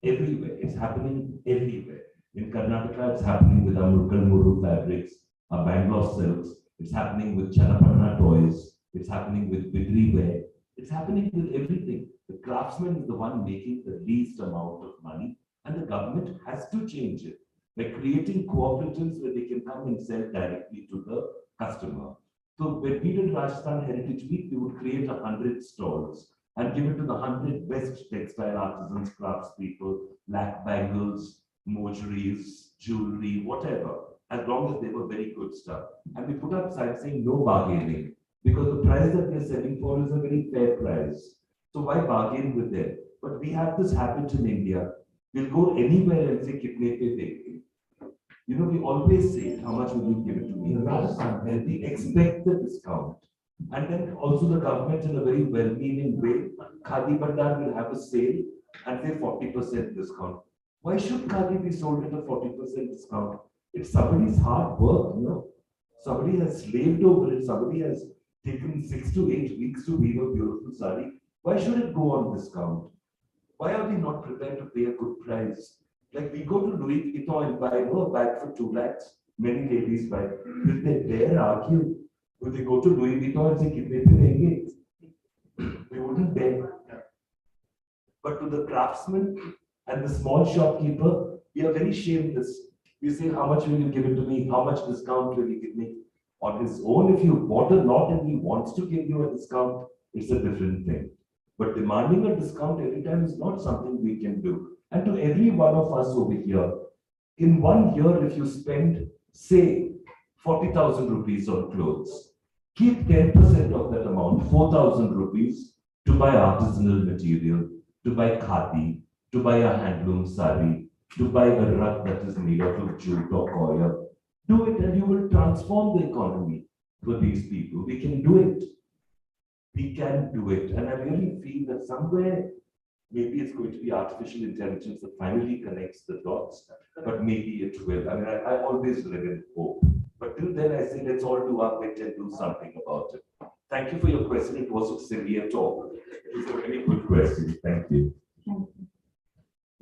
Everywhere. It's happening everywhere. In Karnataka, it's happening with our Murukkalmuru fabrics, our Bangalore silks. It's happening with Channapatna toys. It's happening with Bidri ware. It's happening with everything. The craftsman is the one making the least amount of money, and the government has to change it by creating cooperatives where they can come and sell directly to the customer. So when we did Rajasthan Heritage Week, we would create 100 stalls and give it to the 100 best textile artisans, craftspeople, lac bangles, mojeries, jewelry, whatever, as long as they were very good stuff. And we put up signs saying no bargaining, because the price that we're selling for is a very fair price. So why bargain with them? But we have this habit in India. We'll go anywhere and say, kitne pe denge. You know, we always say, how much will you give it to me? And we expect the discount. And then also the government, in a very well-meaning way, Khadi Bandar will have a sale and say 40% discount. Why should Khadi be sold at a 40% discount? It's somebody's hard work, you know. Somebody has slaved over it. Somebody has taken 6 to 8 weeks to weave a beautiful sari. Why should it go on discount? Why are we not prepared to pay a good price? Like we go to Louis Vuitton and buy a bag for 2 lakhs. Many ladies buy. Will they dare argue? Will they go to Louis Vuitton and say, kitne pe denge? We wouldn't dare. But to the craftsman and the small shopkeeper, we are very shameless. We say, how much will you give it to me? How much discount will you give me? On his own, if you bought a lot and he wants to give you a discount, it's a different thing. But demanding a discount every time is not something we can do. And to every one of us over here, in 1 year, if you spend, say, 40,000 rupees on clothes, keep 10% of that amount, 4,000 rupees, to buy artisanal material, to buy khadi, to buy a handloom sari, to buy a rug that is made out of jute or coir. Do it and you will transform the economy for these people. We can do it. We can do it. And I really feel that somewhere, maybe it's going to be artificial intelligence that finally connects the dots, but maybe it will. I mean, I always live in hope. But till then, I say, let's all do our bit and do something about it. Thank you for your question. It wasn't silly at all. It was a very good question. Thank you.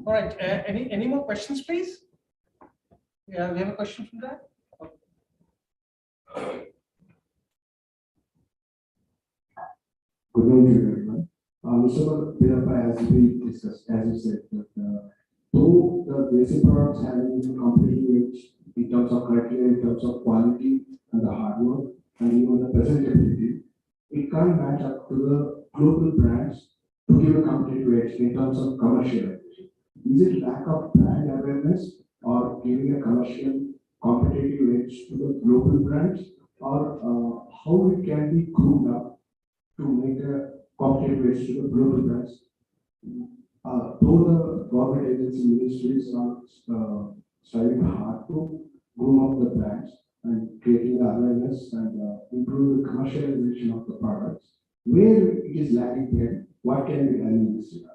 All right, any more questions, please? Yeah, we have a question from that. Good evening, everyone. Mr. Birappa, as we discussed, as you said, that though the basic products having competitive edge in terms of criteria, in terms of quality and the hard work, and even the presentability, it can't match up to the global brands to give a competitive edge in terms of commercial. Is it lack of brand awareness or giving a commercial competitive edge to the global brands, or how it can be groomed up to make a competitive edge to the global brands? Though the government agency ministries are striving hard to groom up the brands and creating the awareness and improve the commercialization of the products, where it is lacking there, what can be done in this regard?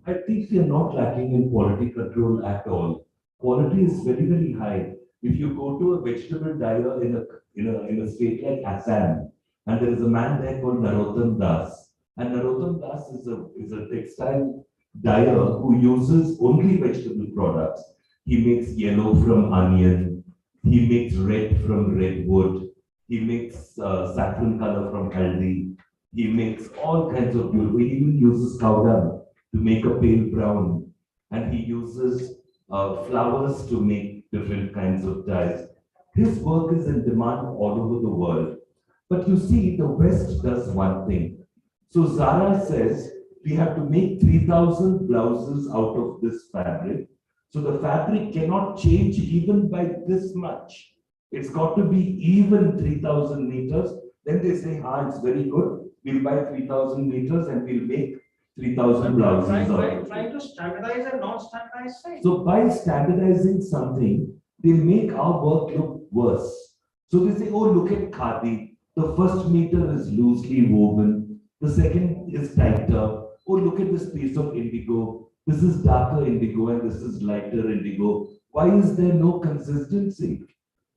I think we are not lacking in quality control at all. Quality is very, very high. If you go to a vegetable dyer in a state like Assam, and there is a man there called Narottam Das, and Narottam Das is a textile dyer who uses only vegetable products. He makes yellow from onion, he makes red from redwood, he makes saffron color from haldi, he makes all kinds of beautiful. He even uses cow dung to make a pale brown, and he uses flowers to make different kinds of dyes. His work is in demand all over the world. But you see, the West does one thing. So Zara says, we have to make 3,000 blouses out of this fabric. So the fabric cannot change even by this much. It's got to be even 3,000 meters. Then they say, it's very good. We'll buy 3,000 meters and we'll make 3,000 blouses. Trying to standardize and non-standardized things. So by standardizing something, they make our work look worse. So they say, oh, look at khadi. The first meter is loosely woven. The second is tighter. Oh, look at this piece of indigo. This is darker indigo and this is lighter indigo. Why is there no consistency?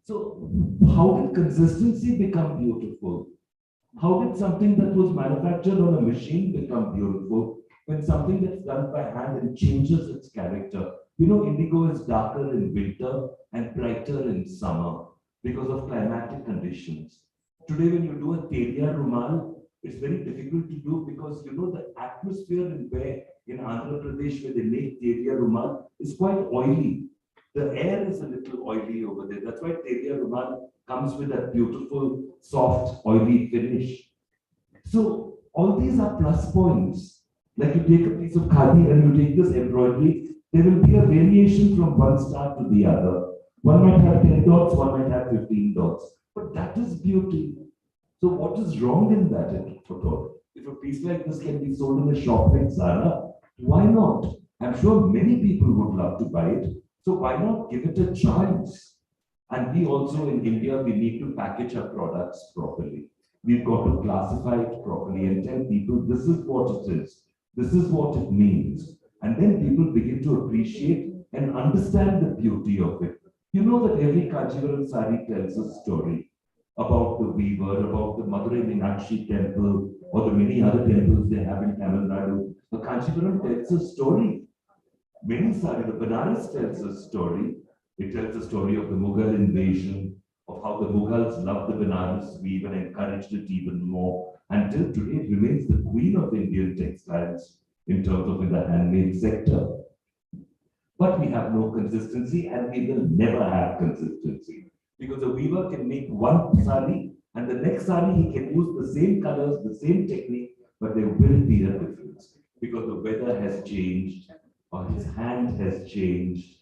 So, how did consistency become beautiful? How did something that was manufactured on a machine become beautiful when something that's done by hand and changes its character? You know, indigo is darker in winter and brighter in summer because of climatic conditions. Today, when you do a teria rumal, it's very difficult to do because you know the atmosphere in Andhra Pradesh where they make teria rumal is quite oily. The air is a little oily over there. That's why teria rumal comes with that beautiful, soft, oily finish. So all these are plus points. Like you take a piece of khadi and you take this embroidery, there will be a variation from one star to the other. One might have 10 dots, one might have 15 dots. But that is beauty. So what is wrong in that at all? If a piece like this can be sold in a shop like Zara, why not? I'm sure many people would love to buy it. So why not give it a chance? And we also in India, we need to package our products properly. We've got to classify it properly and tell people this is what it is. This is what it means. And then people begin to appreciate and understand the beauty of it. You know that every Kanchivaram sari tells a story about the weaver, about the Madurai Meenakshi temple, or the many other temples they have in Tamil Nadu. The Kanchivaram tells a story. Many sari, the Benares tells a story. It tells the story of the Mughal invasion, of how the Mughals loved the Benares weave and encouraged it even more. Until today, it remains the queen of Indian textiles in terms of in the handmade sector. But we have no consistency and we will never have consistency. Because a weaver can make one sari and the next sari he can use the same colors, the same technique, but there will be a difference. Because the weather has changed, or his hand has changed,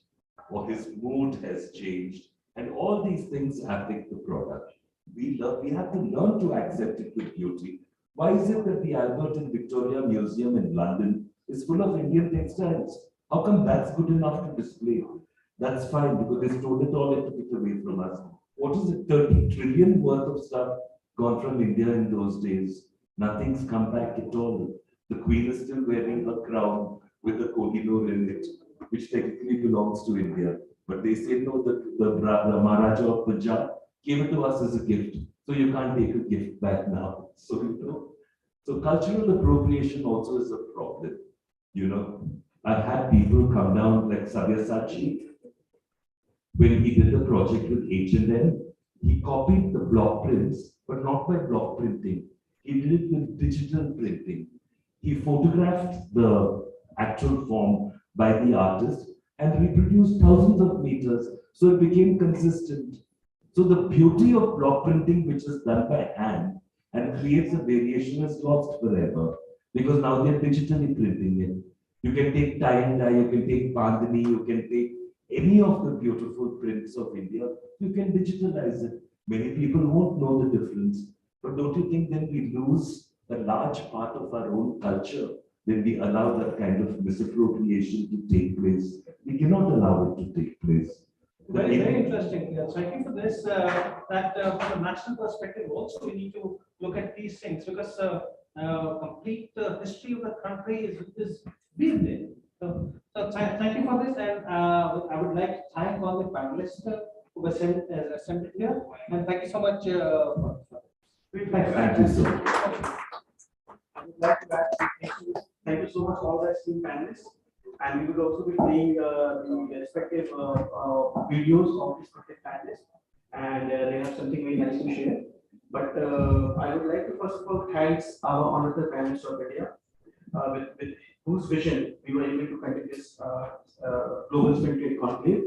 or his mood has changed, and all these things affect the product. We have to learn to accept it with beauty. Why is it that the Albert and Victoria Museum in London is full of Indian textiles? How come that's good enough to display? That's fine because they stole it all and took it away from us. What is it? 30 trillion worth of stuff gone from India in those days. Nothing's come back at all. The Queen is still wearing her crown with the Kohinoor in it, which technically belongs to India. But they say no, the Maharaja of Punjab gave it to us as a gift. So you can't take a gift back now. So, so cultural appropriation also is a problem. I've had people come down like Sabyasachi. When he did the project with H&M, he copied the block prints, but not by block printing. He did it with digital printing. He photographed the actual form by the artist and reproduced thousands of meters, so it became consistent. So the beauty of block printing, which is done by hand and creates a variation, is lost forever because now they're digitally printing it. You can take tie and dye, you can take bandhani, you can take any of the beautiful prints of India, you can digitalize it. Many people won't know the difference. But don't you think then we lose a large part of our own culture when we allow that kind of misappropriation to take place? We cannot allow it to take place. Very, very interesting. Thank you for this. From a national perspective, also we need to look at these things because complete history of the country is built in. So thank you for this, and I would like to thank all the panelists who were assembled here, and thank you so much. Thank you, sir. I would like to add, thank you so much all the esteemed panelists, and we will also be playing the respective videos of these respective panelists, and they have something very nice to share. But I would like to first of all thank our honorable panelists of India, with whose vision we were able to conduct this global spirit trade conclave.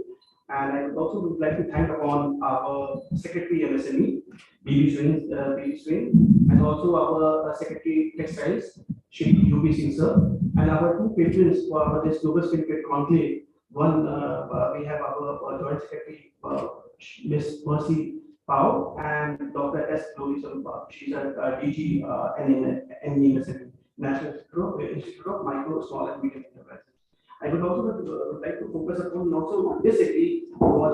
And I would also like to thank upon our Secretary MSME, BB Swain, and also our Secretary Textiles, Shri UB Singh sir, and our two patrons for this global spirit trade conclave. One, we have our Joint Secretary, Ms. Mercy Pao, and Dr. S. Glory Sarupa. She's a DG NEMSME. National Institute of Micro, Small and Medium Enterprises. I would also like to focus upon also disagree what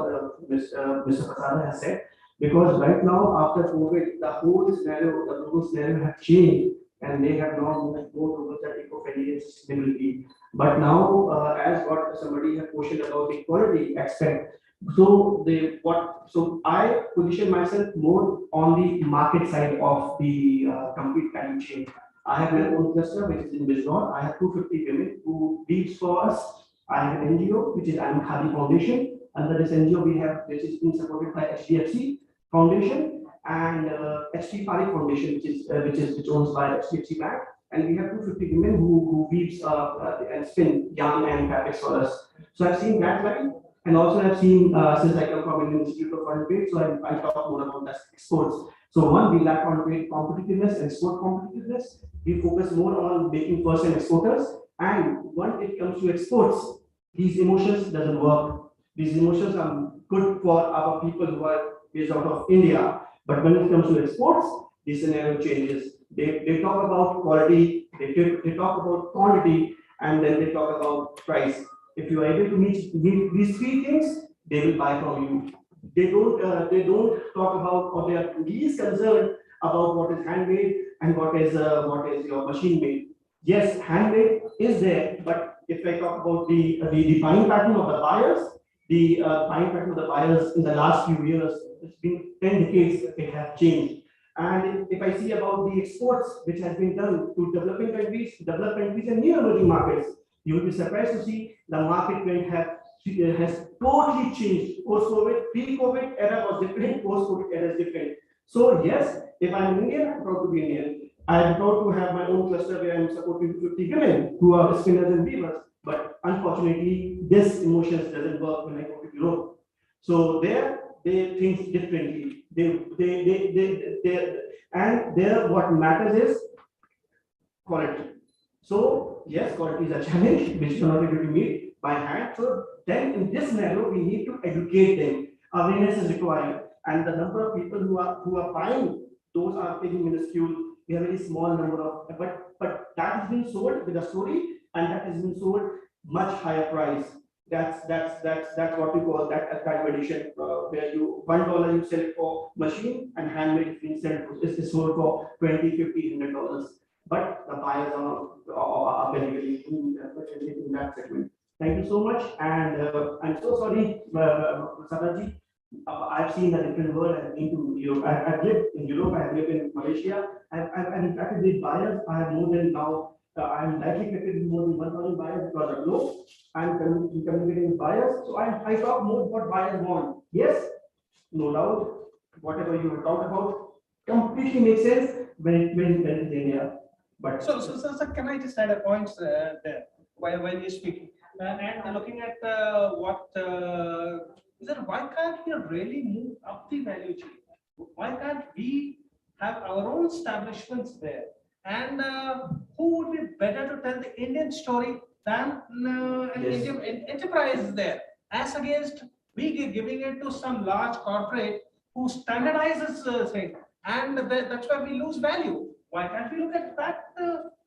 Mr. Prasad has said, Because right now, after COVID, the whole scenario, the global scenario have changed, and they have now moved more towards that eco-friendly and sustainability. But now, as what somebody had questioned about the quality aspect, so I position myself more on the market side of the complete value chain. I have my own cluster, which is in Bangalore. I have 250 women who weaves for us. I have an NGO, which is I'm Khadi Foundation. Under this NGO, we have, which is being supported by HDFC Foundation and HT Parik Foundation, which owns by HDFC Bank. And we have 250 women who weaves and spin yarn and fabrics for us. So I've seen that line, and also I've seen since I come from an Institute of Foreign Trade, so I talk more about that exports. So one, we lack on trade competitiveness and export competitiveness. We focus more on making first-time exporters, and when it comes to exports, these emotions doesn't work. These emotions are good for our people who are based out of India, but when it comes to exports, the scenario changes. They talk about quality, they talk about quantity, and then they talk about price. If you are able to meet these three things, they will buy from you. They don't talk about, or they are least concerned about what is handmade and what is your machine made. Yes, handmade is there, but if I talk about the buying pattern of the buyers, in the last few years, it's been 10 decades, it has changed. And if I see about the exports which has been done to developing countries, and new emerging markets, you will be surprised to see the market trend has totally changed. Post-COVID, pre-COVID era was different, post-COVID era is different. So yes, if I'm Indian, I'm proud to be Indian. I'm proud to have my own cluster where I'm supporting 50 women who are spinners and weavers. But unfortunately, this emotions doesn't work when I go to Europe. So there, they think differently. And there, what matters is quality. So yes, quality is a challenge which you are not able to meet by hand. So then, in this scenario, we need to educate them. Awareness is required, and the number of people who are buying those are very minuscule. We have a very small number of, but that has been sold with a story, and that has been sold much higher price. That's what we call that value addition, where you $1 you sell it for machine, and handmade is being sold for $20, $50, $100. But the buyers are very in that segment. Thank you so much, and I'm so sorry, Sadaji. I've seen a different world. I've been to Europe. I've lived in Europe. I've lived in Malaysia. I've interacted with buyers. I have more than now. I'm likely connected with more than 1,000 buyers across the globe. I'm communicating with buyers. So I talk more what buyers want. Yes, no doubt. Whatever you talk about completely makes sense when it is India. But So, can I just add a point there while you're speaking? And looking at what is that? Why can't we really move up the value chain? Why can't we have our own establishments there? And who would be better to tell the Indian story than an Yes. Indian enterprise there, as against we giving it to some large corporate who standardizes thing, and that's why we lose value. Why can't we look at that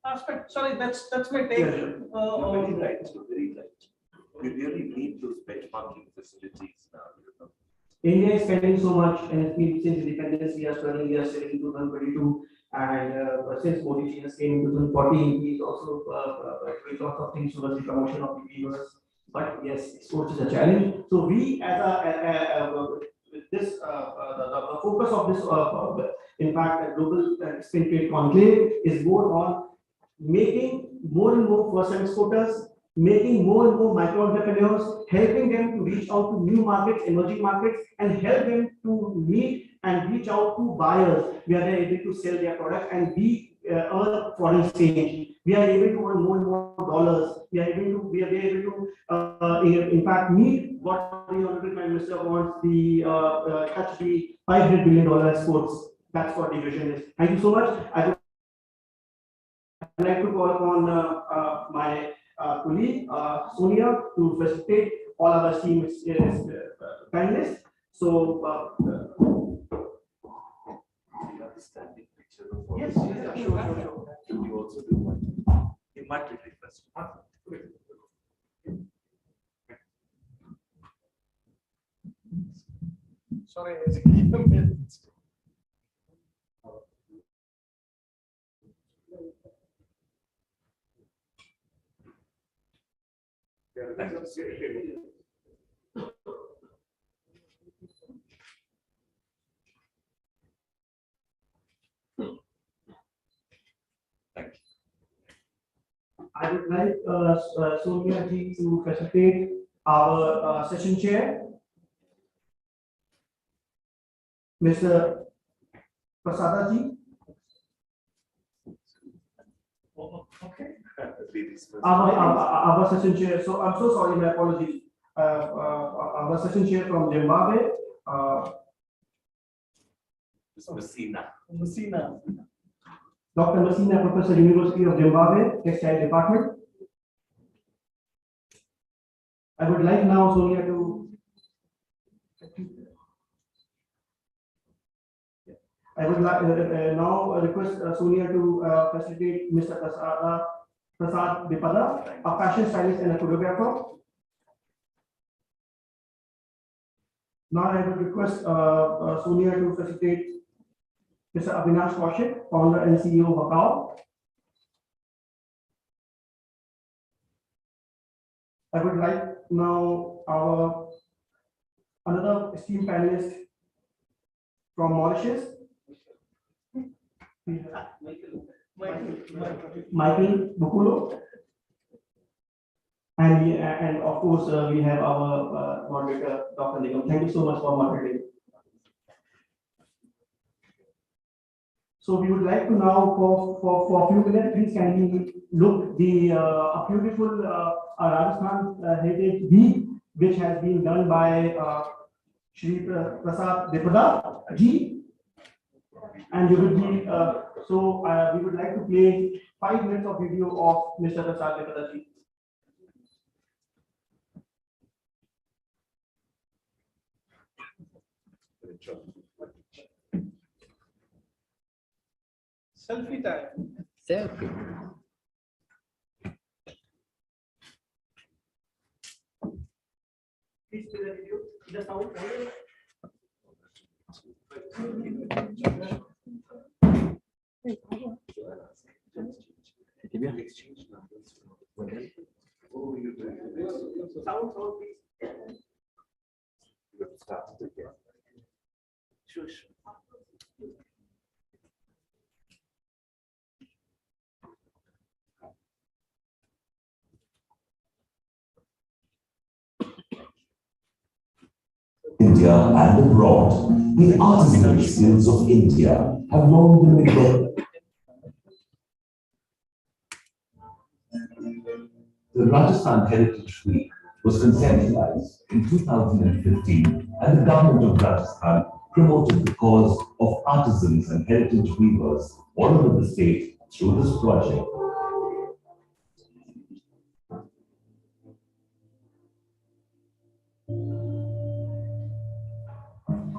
aspect? Sorry, that's my take. Yeah, sure. You're very right, you're very right. We really need those benchmarking facilities now. India is spending so much, and it's been since independence we are struggling. We are still in 2022, and since Modi ji has came in 2014, he's also doing lots of things towards the promotion of the viewers. But yes, sports is a challenge. So we, as the focus of this, in fact, global spin trade conclave is more on making more and more first-time exporters, making more and more micro entrepreneurs, helping them to reach out to new markets, emerging markets, and help them to meet and reach out to buyers where they are able to sell their product and we earn foreign exchange. We are able to earn more and more dollars. We are able to, in fact, meet what the Honorable Prime Minister wants, touch the $500 billion exports. That's what the vision is. Thank you so much. I would like to call upon my colleague Sonia to facilitate all of our team panelists. So Standing picture of yes, sure. Should you also do one? You might request. Sorry. I would like Sonia ji to facilitate our session chair. Mr. Prasada ji. Okay. Our session chair. So I'm so sorry, my apologies. Our session chair from Zimbabwe. Messina. Dr. Messina, Professor, University of Zimbabwe, Textile Department. I would like now Sonia to. I would like now request Sonia to facilitate Mr. Prasad Dipada, a fashion stylist and a choreographer. Now I would request Sonia to facilitate Mr. Avinash Kaushik, founder and CEO of Macau. I would like now our another esteemed panelist from Mauritius, Michael Bukulo. And of course, we have our moderator, Dr. Nigam. Thank you so much for moderating. So we would like to now, for a few minutes, please can we look a beautiful Rajasthan Heritage Week, which has been done by Shri Prasad Dipada ji, and you will be we would like to play 5 minutes of video of Mr. Prasad Dipada ji. Selfie time. Selfie. Please play the video. The sound. Sound, please. Sure. India and abroad, the artisanal skills of India have long been neglected. The Rajasthan Heritage Week was conceptualized in 2015, and the government of Rajasthan promoted the cause of artisans and heritage weavers all over the state through this project.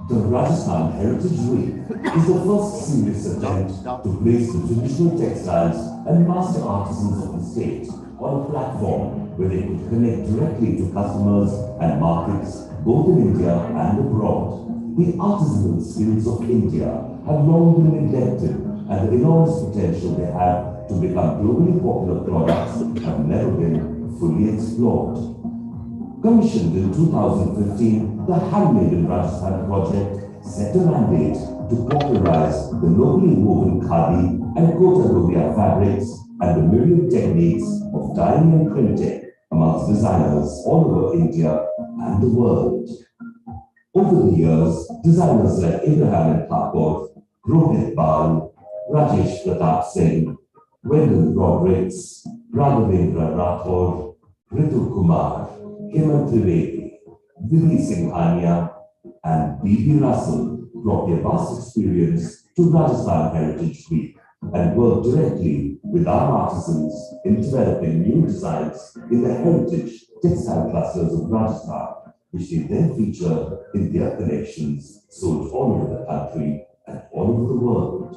The Rajasthan Heritage Week is the first serious attempt to place the traditional textiles and master artisans of the state on a platform where they could connect directly to customers and markets both in India and abroad. The artisanal skills of India have long been neglected, and the enormous potential they have to become globally popular products have never been fully explored. Commissioned in 2015, the Handmade in Rajasthan project set a mandate to popularize the locally woven khadi and kota dobia fabrics and the myriad techniques of dyeing and printing amongst designers all over India and the world. Over the years, designers like Abraham and Thakur, Rohit Bal, Rajesh Pratap Singh, Wendell Rodericks, Raghavendra Rathore, Ritu Kumar, Hemant Trivedi, Vidhi Singhania, and B.B. Russell brought their vast experience to Rajasthan Heritage Week and worked directly with our artisans in developing new designs in the heritage textile clusters of Rajasthan, which they then feature in their collections sold all over the country and all over the world.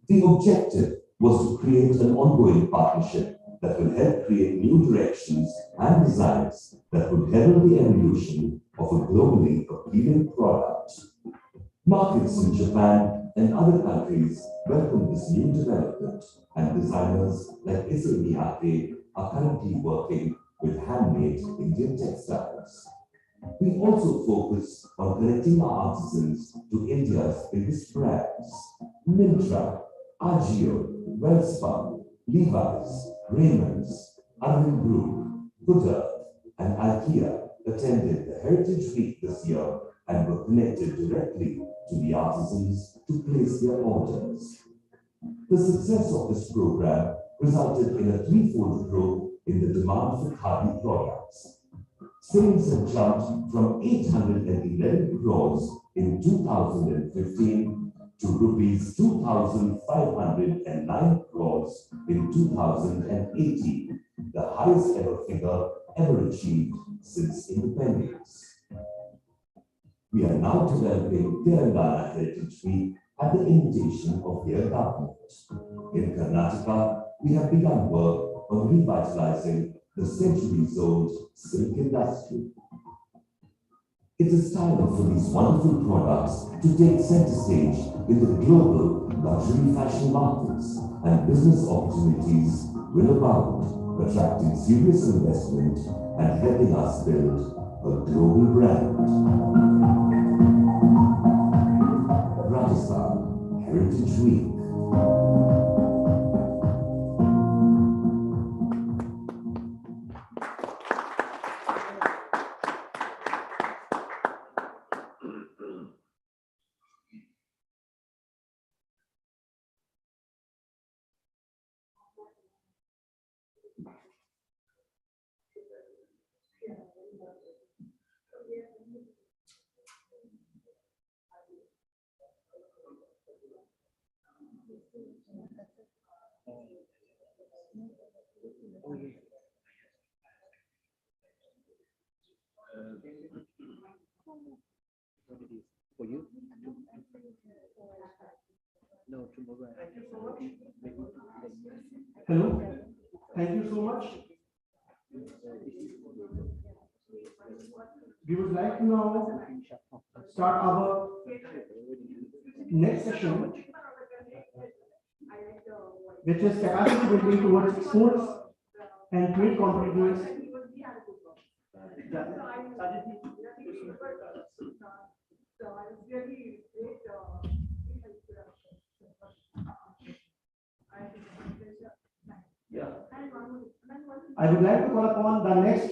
The objective was to create an ongoing partnership that will help create new directions and designs that would herald the evolution of a globally appealing product. Markets in Japan and other countries welcome this new development, and designers like Issei Miyake are currently working with handmade Indian textiles. We also focus on connecting our artisans to India's biggest brands. Myntra, Agio, Wellspun, Levi's, Raymond's, Arvind Group, Buddha, and IKEA attended the Heritage Week this year and were connected directly to the artisans to place their orders. The success of this program resulted in a threefold growth in the demand for khadi products. Sales have jumped from 811 crores in 2015 to rupees 2,509 crores in 2018, the highest ever figure ever achieved since independence. We are now developing Telangana Heritage Week at the invitation of their government. In Karnataka, we have begun work on revitalizing the centuries-old silk industry. It is time for these wonderful products to take center stage in the global luxury fashion markets, and business opportunities will abound, attracting serious investment and helping us build a global brand. Rajasthan Heritage Week. For you? No, tomorrow. Thank you so much. Hello. Thank you so much. We would like to now start our next session, which is capacity building towards exports and trade competitiveness. Yeah. I would like to call upon the next